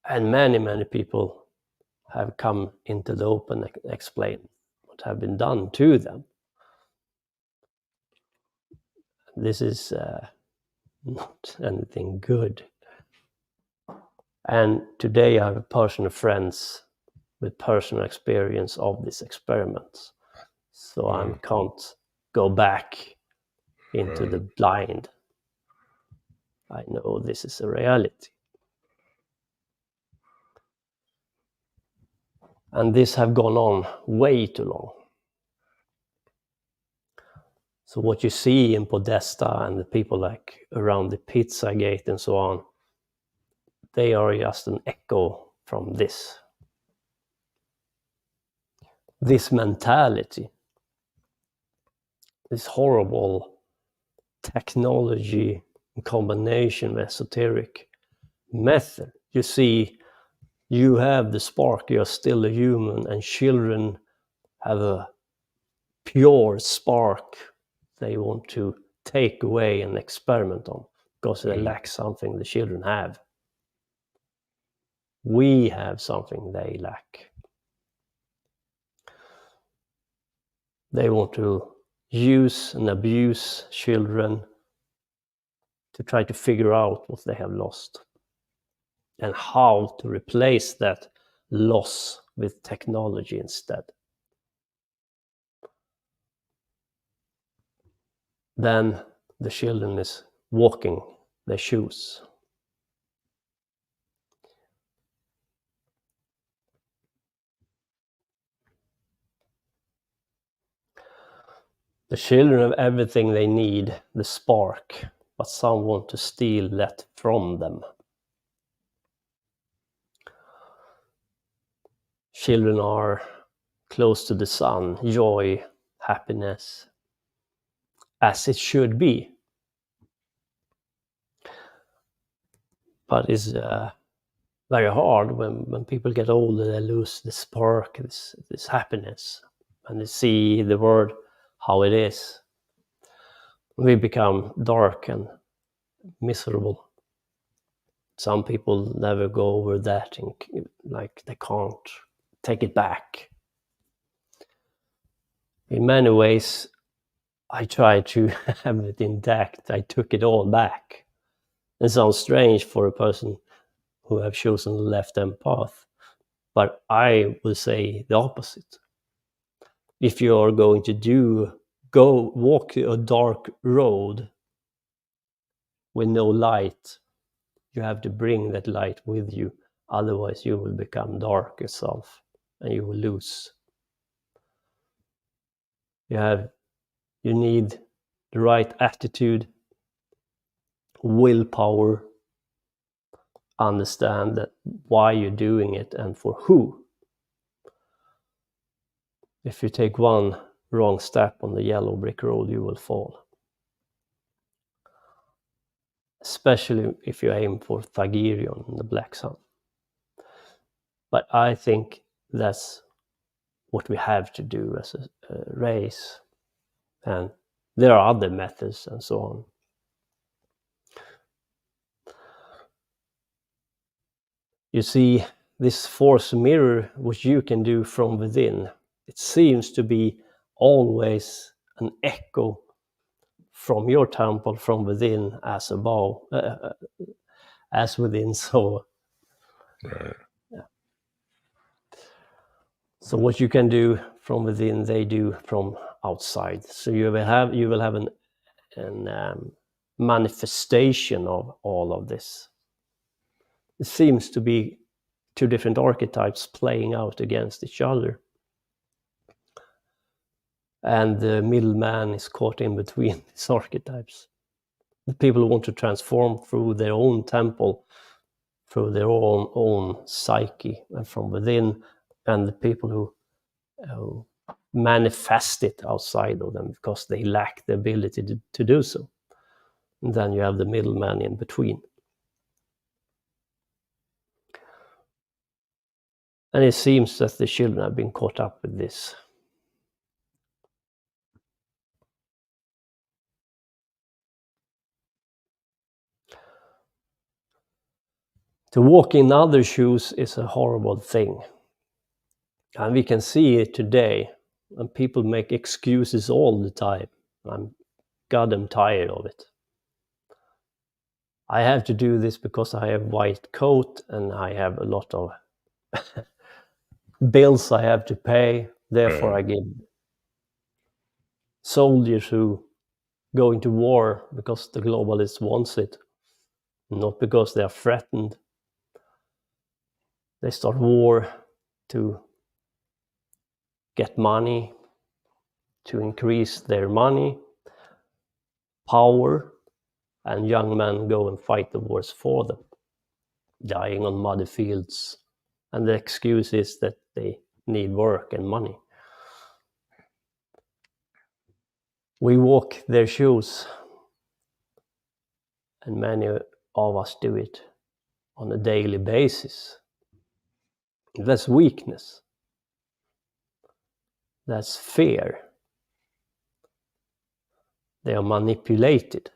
And many people have come into the open and explained what have been done to them. This is not anything good. And today I have personal friends with personal experience of these experiments. So I can't go back into the blind. I know this is a reality. And this have gone on way too long. So what you see in Podesta and the people like around the Pizzagate and so on, they are just an echo from this. This mentality, this horrible technology in combination with esoteric method. You see, you have the spark, you're still a human, and children have a pure spark they want to take away and experiment on because they lack something the children have. We have something they lack. They want to use and abuse children to try to figure out what they have lost and how to replace that loss with technology instead. Then the children is walking their shoes. The children have everything they need, the spark, but some want to steal that from them. Children are close to the sun, joy, happiness, as it should be. But it's very hard when people get older, they lose the spark, this happiness, and they see the world how it is. We become dark and miserable. some people never go over that, and like they can't take it back. In many ways, I tried to have it intact. I took it all back. It sounds strange for a person who have chosen the left-hand path, but I would say the opposite. If you are going to walk a dark road with no light, you have to bring that light with you. Otherwise, you will become dark yourself and you will lose. You need the right attitude, willpower, understand that why you're doing it and for who. If you take one wrong step on the yellow brick road, you will fall. Especially if you aim for Thagirion and the Black Sun. But I think that's what we have to do as a race. And there are other methods and so on. You see, this force mirror, which you can do from within, it seems to be always an echo from your temple, from within as above, as within, so. Right. Yeah. So what you can do from within, they do from outside. So you will have an manifestation of all of this. It seems to be two different archetypes playing out against each other. And the middleman is caught in between these archetypes. The people who want to transform through their own temple, through their own psyche and from within, and the people who manifest it outside of them because they lack the ability to do so. And then you have the middleman in between. And it seems that the children have been caught up with this. To walk in other shoes is a horrible thing. And we can see it today. And people make excuses all the time. I'm goddamn tired of it. I have to do this because I have white coat and I have a lot of bills I have to pay. Therefore, I give soldiers who go into war because the globalists wants it, not because they are threatened. They start war to get money, to increase their money, power, and young men go and fight the wars for them, dying on muddy fields. And the excuse is that they need work and money. We walk their shoes, and many of us do it on a daily basis. That's weakness. That's fear. They are manipulated.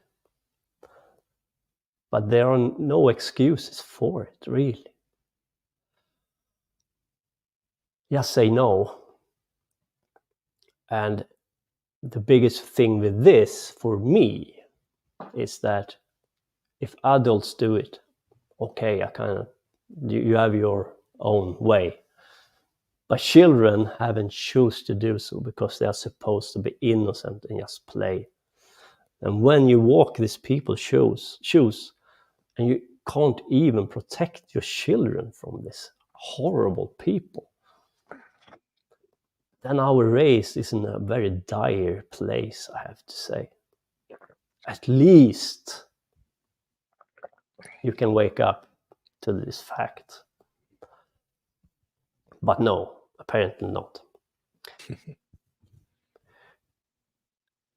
But there are no excuses for it, really. Just say no. And the biggest thing with this, for me, is that if adults do it, okay, you have your own way. But children haven't chosen to do so because they are supposed to be innocent and just play. And when you walk these people's shoes, and you can't even protect your children from this horrible people, then our race is in a very dire place, I have to say. At least you can wake up to this fact. But no, apparently not.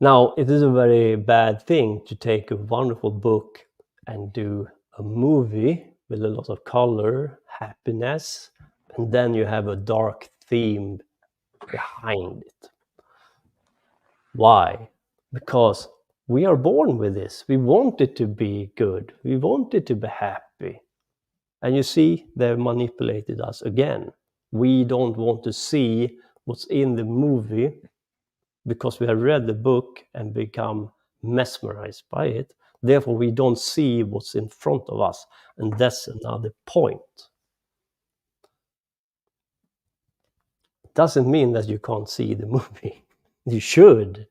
Now, it is a very bad thing to take a wonderful book and do a movie with a lot of color, happiness, and then you have a dark theme behind it. Why? Because we are born with this. We want it to be good. We want it to be happy. And you see, they've manipulated us again. We don't want to see what's in the movie because we have read the book and become mesmerized by it. Therefore, we don't see what's in front of us. And that's another point. Doesn't mean that you can't see the movie. You should.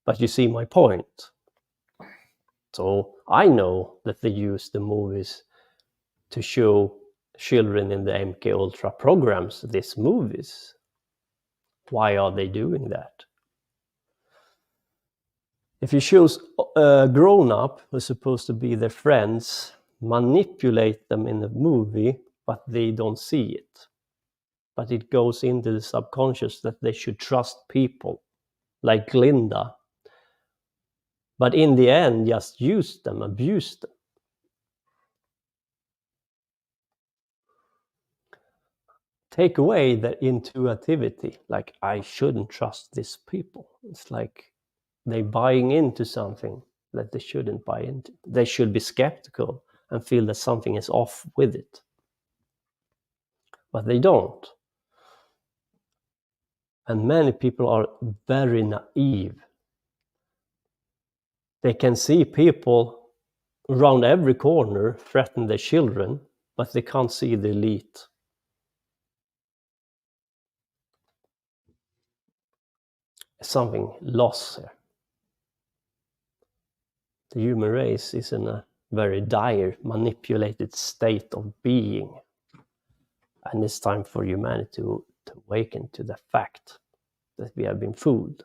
But you see my point. So I know that they use the movies to show children in the MK Ultra programs these movies. Why are they doing that? If you choose a grown-up who's supposed to be their friends, manipulate them in a movie, but they don't see it. But it goes into the subconscious that they should trust people, like Glinda. But in the end, just use them, abuse them. Take away their intuitivity, like I shouldn't trust these people. It's like they're buying into something that they shouldn't buy into. They should be skeptical and feel that something is off with it. But they don't. And many people are very naive. They can see people around every corner threaten their children, but they can't see the elite. Something lost here. The human race is in a very dire, manipulated state of being. And it's time for humanity to awaken to the fact that we have been fooled.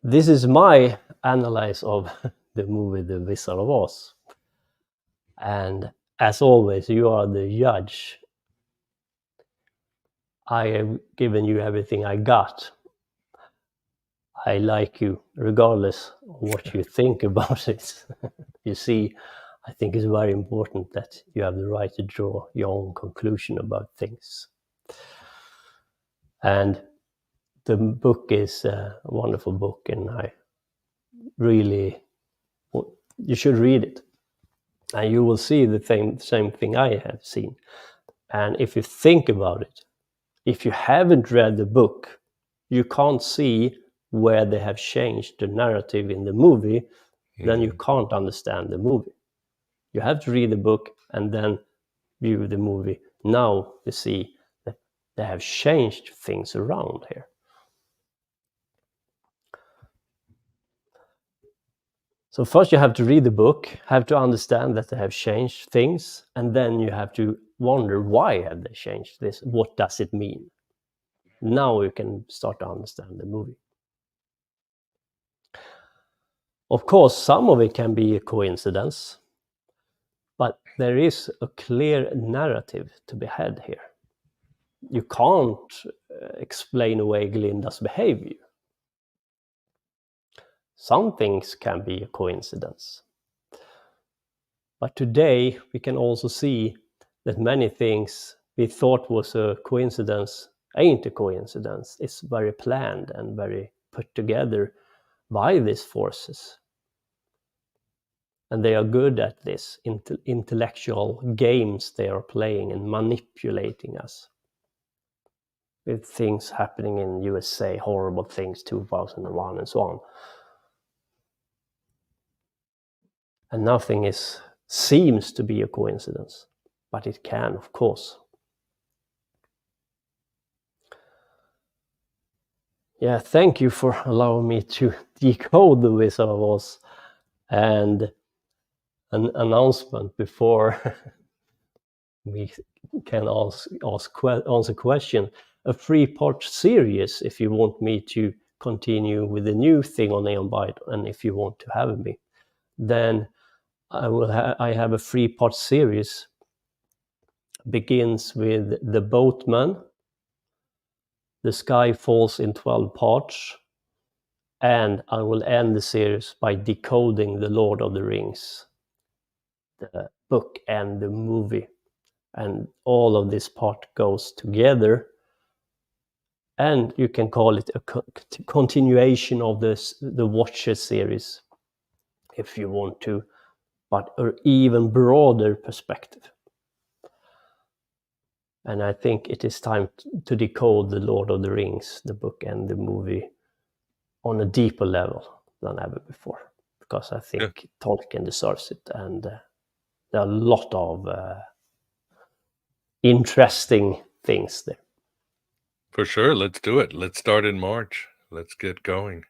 This is my analysis of the movie The Wizard of Oz. And as always, you are the judge. I have given you everything I got. I like you regardless of what you think about it. You see, I think it's very important that you have the right to draw your own conclusion about things. And the book is a wonderful book, and I really, you should read it. And you will see the same thing I have seen. And if you think about it, if you haven't read the book, you can't see where they have changed the narrative in the movie, then you can't understand the movie. You have to read the book and then view the movie. Now you see that they have changed things around here. So first you have to read the book, have to understand that they have changed things, and then you have to wonder, why have they changed this? What does it mean? Now you can start to understand the movie. Of course, some of it can be a coincidence, but there is a clear narrative to be had here. You can't explain away Glinda's behavior. Some things can be a coincidence. But today we can also see that many things we thought was a coincidence ain't a coincidence. It's very planned and very put together by these forces. And they are good at this intellectual games they are playing and manipulating us with things happening in USA, horrible things, 2001 and so on. And nothing seems to be a coincidence, but it can, of course. Yeah, thank you for allowing me to decode the Wizard of Oz. And an announcement before we can answer question. A 3-part series if you want me to continue with the new thing on Aeon Byte, and if you want to have me, then I have a 3-part series. Begins with The Boatman, The Sky Falls in 12 parts, and I will end the series by decoding The Lord of the Rings, the book and the movie. And all of this part goes together. and you can call it a continuation of the Watcher series, if you want to, but an even broader perspective. And I think it is time to decode the Lord of the Rings, the book and the movie, on a deeper level than ever before, because I think Tolkien deserves it, and there are a lot of interesting things there. For sure. Let's do it. Let's start in March. Let's get going.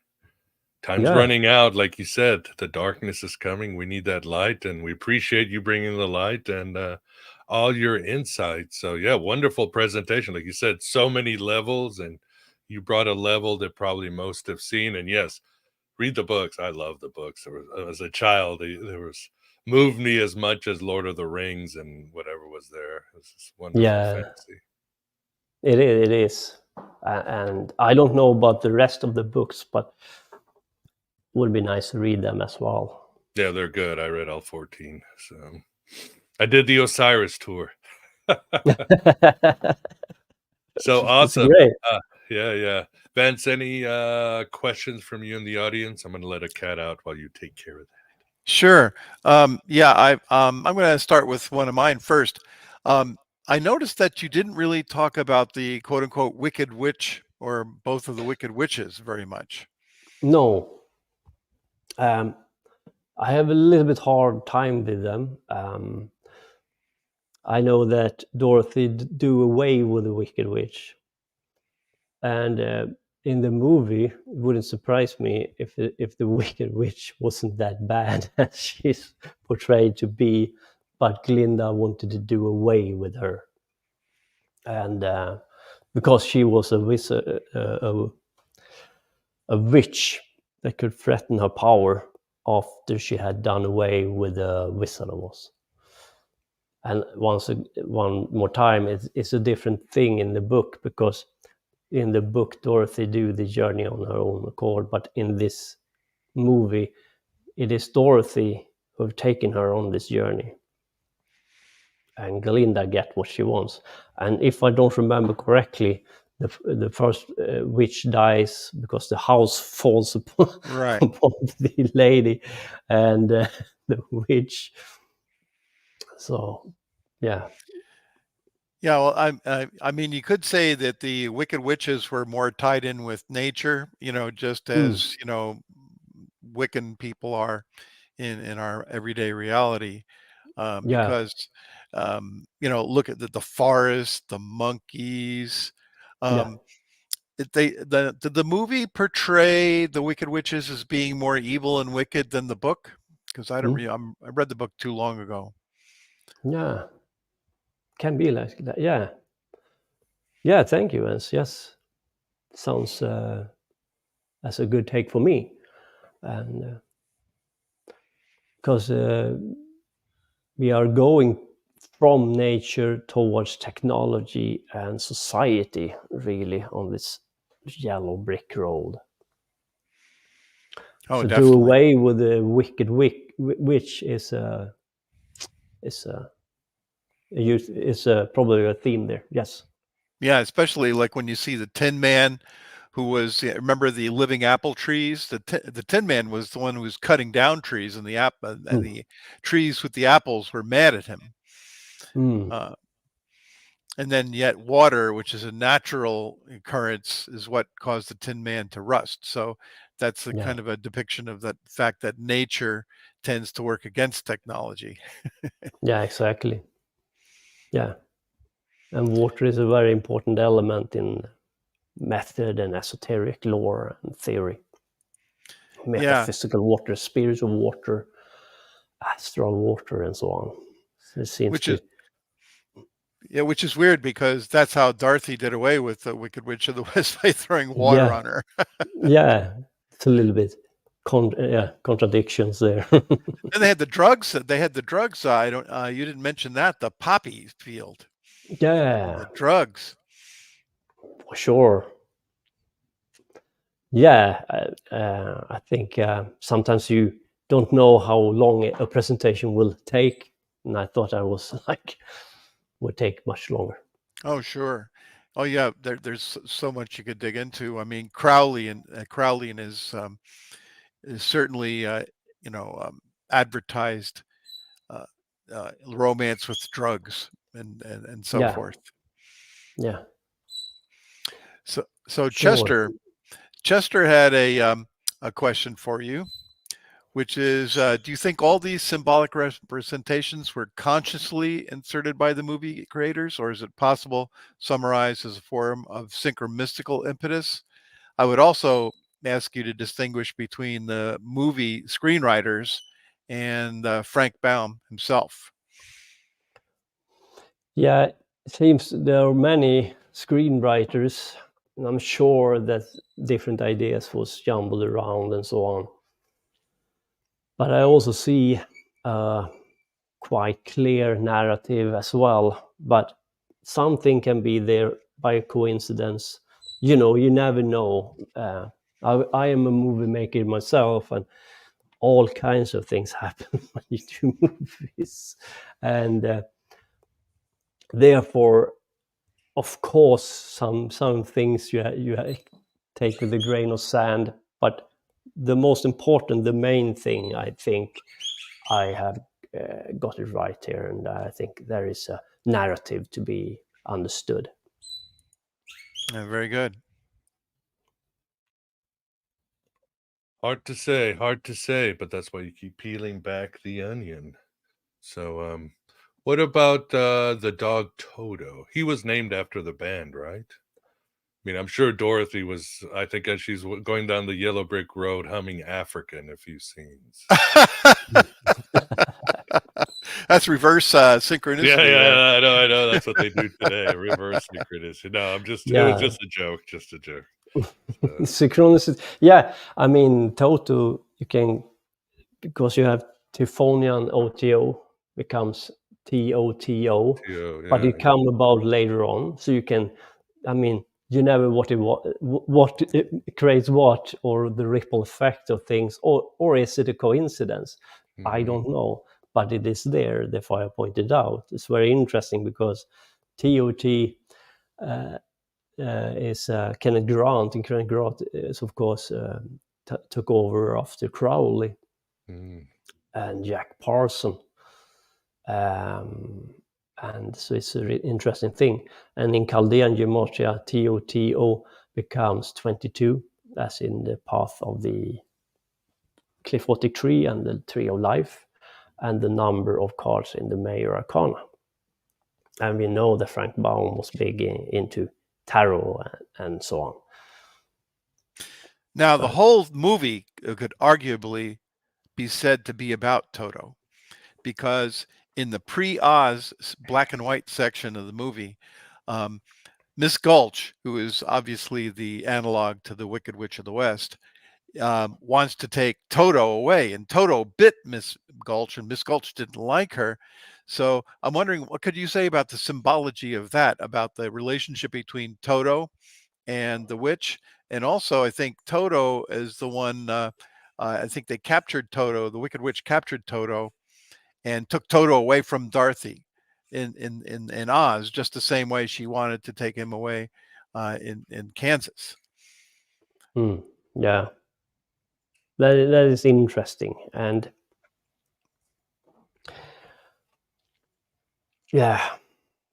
Time's running out. Like you said, the darkness is coming. We need that light, and we appreciate you bringing the light and all your insights. So yeah, wonderful presentation. Like you said, so many levels, and you brought a level that probably most have seen. And yes, read the books. I love the books. As a child, there was moved me as much as Lord of the Rings and whatever was there. It was just wonderful fantasy. It is. And I don't know about the rest of the books, but it would be nice to read them as well. Yeah, they're good. I read all 14. So I did the Osiris tour. So awesome. Great. Yeah. Vince, any questions from you in the audience? I'm going to let a cat out while you take care of that. Sure. I'm going to start with one of mine first. I noticed that you didn't really talk about the quote unquote wicked witch or both of the wicked witches very much. No. I have a little bit hard time with them. I know that Dorothy do away with the Wicked Witch, and in the movie, it wouldn't surprise me if the Wicked Witch wasn't that bad as she's portrayed to be, but Glinda wanted to do away with her, and because she was a witch that could threaten her power after she had done away with the Wizard of Oz. And one more time, it's a different thing in the book, because in the book Dorothy do the journey on her own accord, but in this movie it is Dorothy who have taken her on this journey, and Glinda get what she wants. And if I don't remember correctly, the first witch dies because the house falls upon, upon the lady and the witch. So, yeah. Yeah, well, I mean, you could say that the wicked witches were more tied in with nature, just as, Wiccan people are in our everyday reality. Because, look at the forest, the monkeys. Did the movie portray the wicked witches as being more evil and wicked than the book? Because I read the book too long ago. Yeah, can be like that. Yeah. Thank you, Vince. Yes, sounds as a good take for me, and because we are going from nature towards technology and society, really, on this yellow brick road. Oh, so definitely. Do away with the wicked witch is probably a theme there. Yes. Yeah, especially like when you see the Tin Man, who was, remember the living apple trees? The Tin Man was the one who was cutting down trees, and the trees with the apples were mad at him. And then yet water, which is a natural occurrence, is what caused the Tin Man to rust. So that's the kind of a depiction of that fact that nature tends to work against technology. Yeah, exactly. Yeah. And water is a very important element in method and esoteric lore and theory. Metaphysical water, spiritual water, astral water, and so on. So it seems which is weird, because that's how Dorothy did away with the Wicked Witch of the West, by throwing water on her. Yeah, it's a little bit contradictions there. And they had the drugs. You didn't mention that, the poppy field. Yeah, the drugs. For sure. Yeah, I think sometimes you don't know how long a presentation will take, and I thought would take much longer. Oh, sure. Oh yeah, there's so much you could dig into. I mean, Crowley is certainly advertised uh, romance with drugs and so Yeah, forth. yeah, So sure. Chester had a question for you, which is, do you think all these symbolic representations were consciously inserted by the movie creators, or is it possible summarized as a form of synchromystical impetus? I would also ask you to distinguish between the movie screenwriters and Frank Baum himself. Yeah, it seems there are many screenwriters, and I'm sure that different ideas was jumbled around and so on. But I also see a quite clear narrative as well. But something can be there by coincidence. You never know. I am a movie maker myself, and all kinds of things happen when you do movies. And therefore, of course, some things you take with a grain of sand. But the most important, the main thing, I think I have got it right here, and I think there is a narrative to be understood. Very good. Hard to say, but that's why you keep peeling back the onion. So, what about the dog Toto? He was named after the band, right? I mean, I'm sure Dorothy was, I think, as she's going down the yellow brick road, humming Africa in a few scenes. That's reverse synchronicity. Yeah, There. I know. That's what they do today. Reverse synchronicity. No, it was Yeah. just a joke. Synchronicity. Yeah, I mean, Toto, you can, because you have Typhonian OTO becomes TOTO, but it come about later on. So you can, I mean, you never what it creates what, or the ripple effect of things, or is it a coincidence? I don't know, but it is there. Therefore, I pointed out. It's very interesting because TOT is Kenneth Grant, and Kenneth Grant is, of course, took over after Crowley and Jack Parson. And so it's an interesting thing. And in Chaldean gematria, TOTO becomes 22, as in the path of the Cliffotic tree and the tree of life, and the number of cards in the Major Arcana. And we know that Frank Baum was big into tarot and so on. Now, the whole movie could arguably be said to be about Toto, because in the pre-Oz black and white section of the movie, Miss Gulch, who is obviously the analog to the Wicked Witch of the West, wants to take Toto away, and Toto bit Miss Gulch, and Miss Gulch didn't like her. So I'm wondering, what could you say about the symbology of that, about the relationship between Toto and the witch? And also, I think Toto is the one, I think they captured Toto, the Wicked Witch captured Toto and took Toto away from Dorothy in Oz, just the same way she wanted to take him away in Kansas. Yeah, that is interesting. And yeah,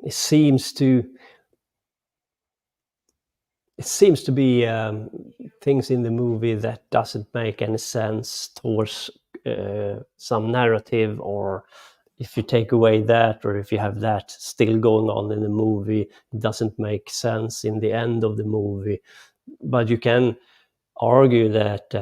it seems to be things in the movie that doesn't make any sense towards some narrative, or if you take away that, or if you have that still going on in the movie, it doesn't make sense in the end of the movie. But you can argue that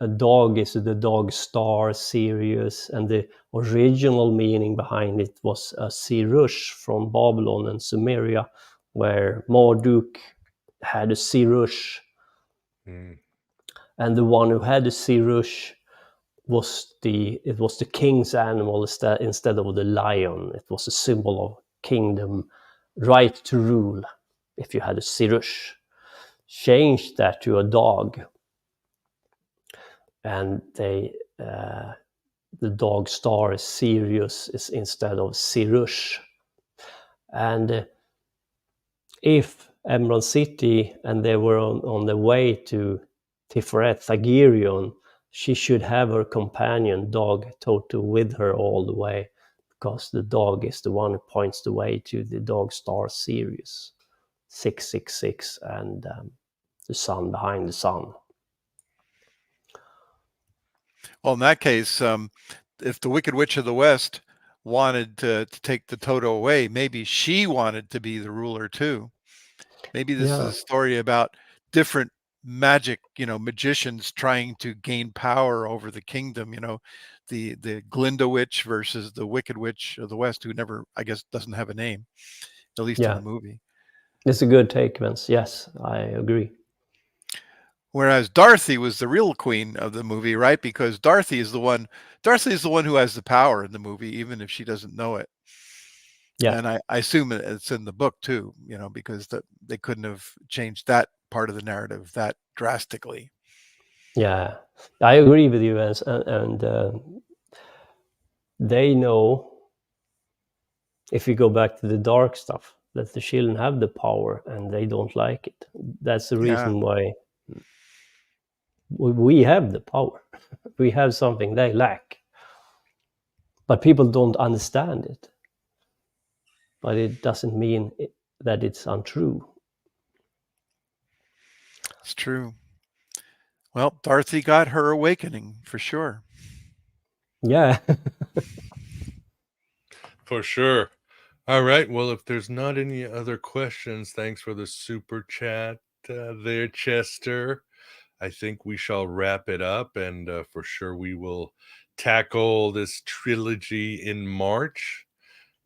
a dog is the dog star Sirius, and the original meaning behind it was a Sirush from Babylon and Sumeria, where Marduk had a Sirush, and the one who had a Sirush was the king's animal instead of the lion. It was a symbol of kingdom, right to rule. If you had a Sirush, change that to a dog, and the dog star is Sirius is instead of Sirush. And if Emerald City and they were on the way to Tiferet, Thagirion, she should have her companion dog Toto with her all the way, because the dog is the one who points the way to the dog star Sirius 666 and the sun behind the sun. Well, in that case, if the Wicked Witch of the West wanted to take the Toto away, maybe she wanted to be the ruler too. Maybe this is a story about different magic, magicians trying to gain power over the kingdom, the Glinda Witch versus the Wicked Witch of the West, who never, I guess, doesn't have a name, at least in the movie. It's a good take, Vince. Yes, I agree. Whereas Dorothy was the real queen of the movie, right? Because Dorothy is the one who has the power in the movie, even if she doesn't know it. Yeah. And I assume it's in the book too, because they couldn't have changed that part of the narrative that drastically. Yeah, I agree with you, Vince. And they know, if you go back to the dark stuff, that the children have the power and they don't like it. That's the reason why we have the power. We have something they lack. But people don't understand it. But it doesn't mean that it's untrue. It's true. Well, Dorothy got her awakening for sure. Yeah. For sure. All right. Well, if there's not any other questions, thanks for the super chat there, Chester. I think we shall wrap it up, and for sure we will tackle this trilogy in March.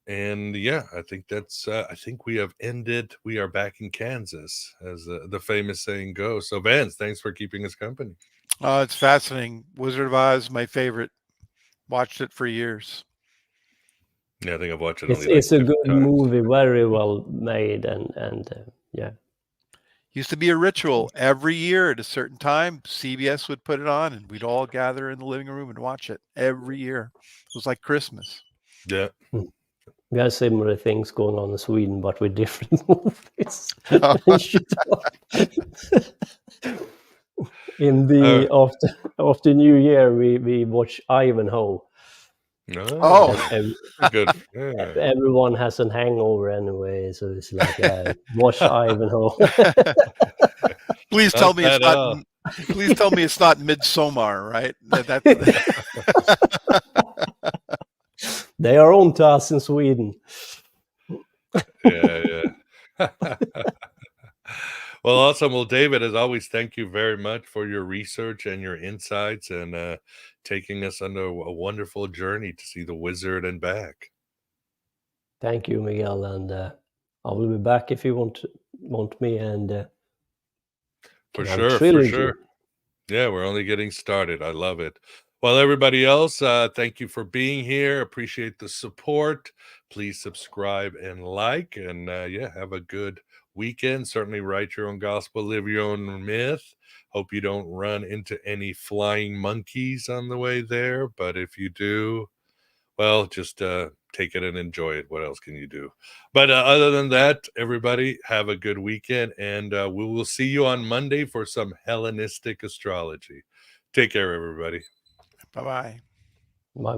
And yeah, I think that's, I think we have ended. We are back in Kansas, as the famous saying goes. So Vance, thanks for keeping us company. It's fascinating. Wizard of Oz, my favorite. Watched it for years. Yeah, I think I've watched it. It's a good movie, very well made, and yeah. Used to be a ritual every year at a certain time. CBS would put it on, and we'd all gather in the living room and watch it every year. It was like Christmas. Yeah. We have similar things going on in Sweden, but with different movies. In the after New Year, we watch Ivanhoe. Good. Yeah. Everyone has a hangover anyway, so it's like watch Ivanhoe. Please tell me it's not. Please tell me it's not Midsommar, right? They are on to us in Sweden. Yeah. Well, awesome. Well, David, as always, thank you very much for your research and your insights, and taking us on a wonderful journey to see the wizard and back. Thank you, Miguel, and I will be back if you want me. And for sure. Yeah, we're only getting started. I love it. Well, everybody else, thank you for being here. Appreciate the support. Please subscribe and like, and have a good weekend. Certainly write your own gospel, live your own myth. Hope you don't run into any flying monkeys on the way there, but if you do, well, just take it and enjoy it. What else can you do? But other than that, everybody have a good weekend, and we will see you on Monday for some Hellenistic astrology. Take care, everybody. Bye-bye.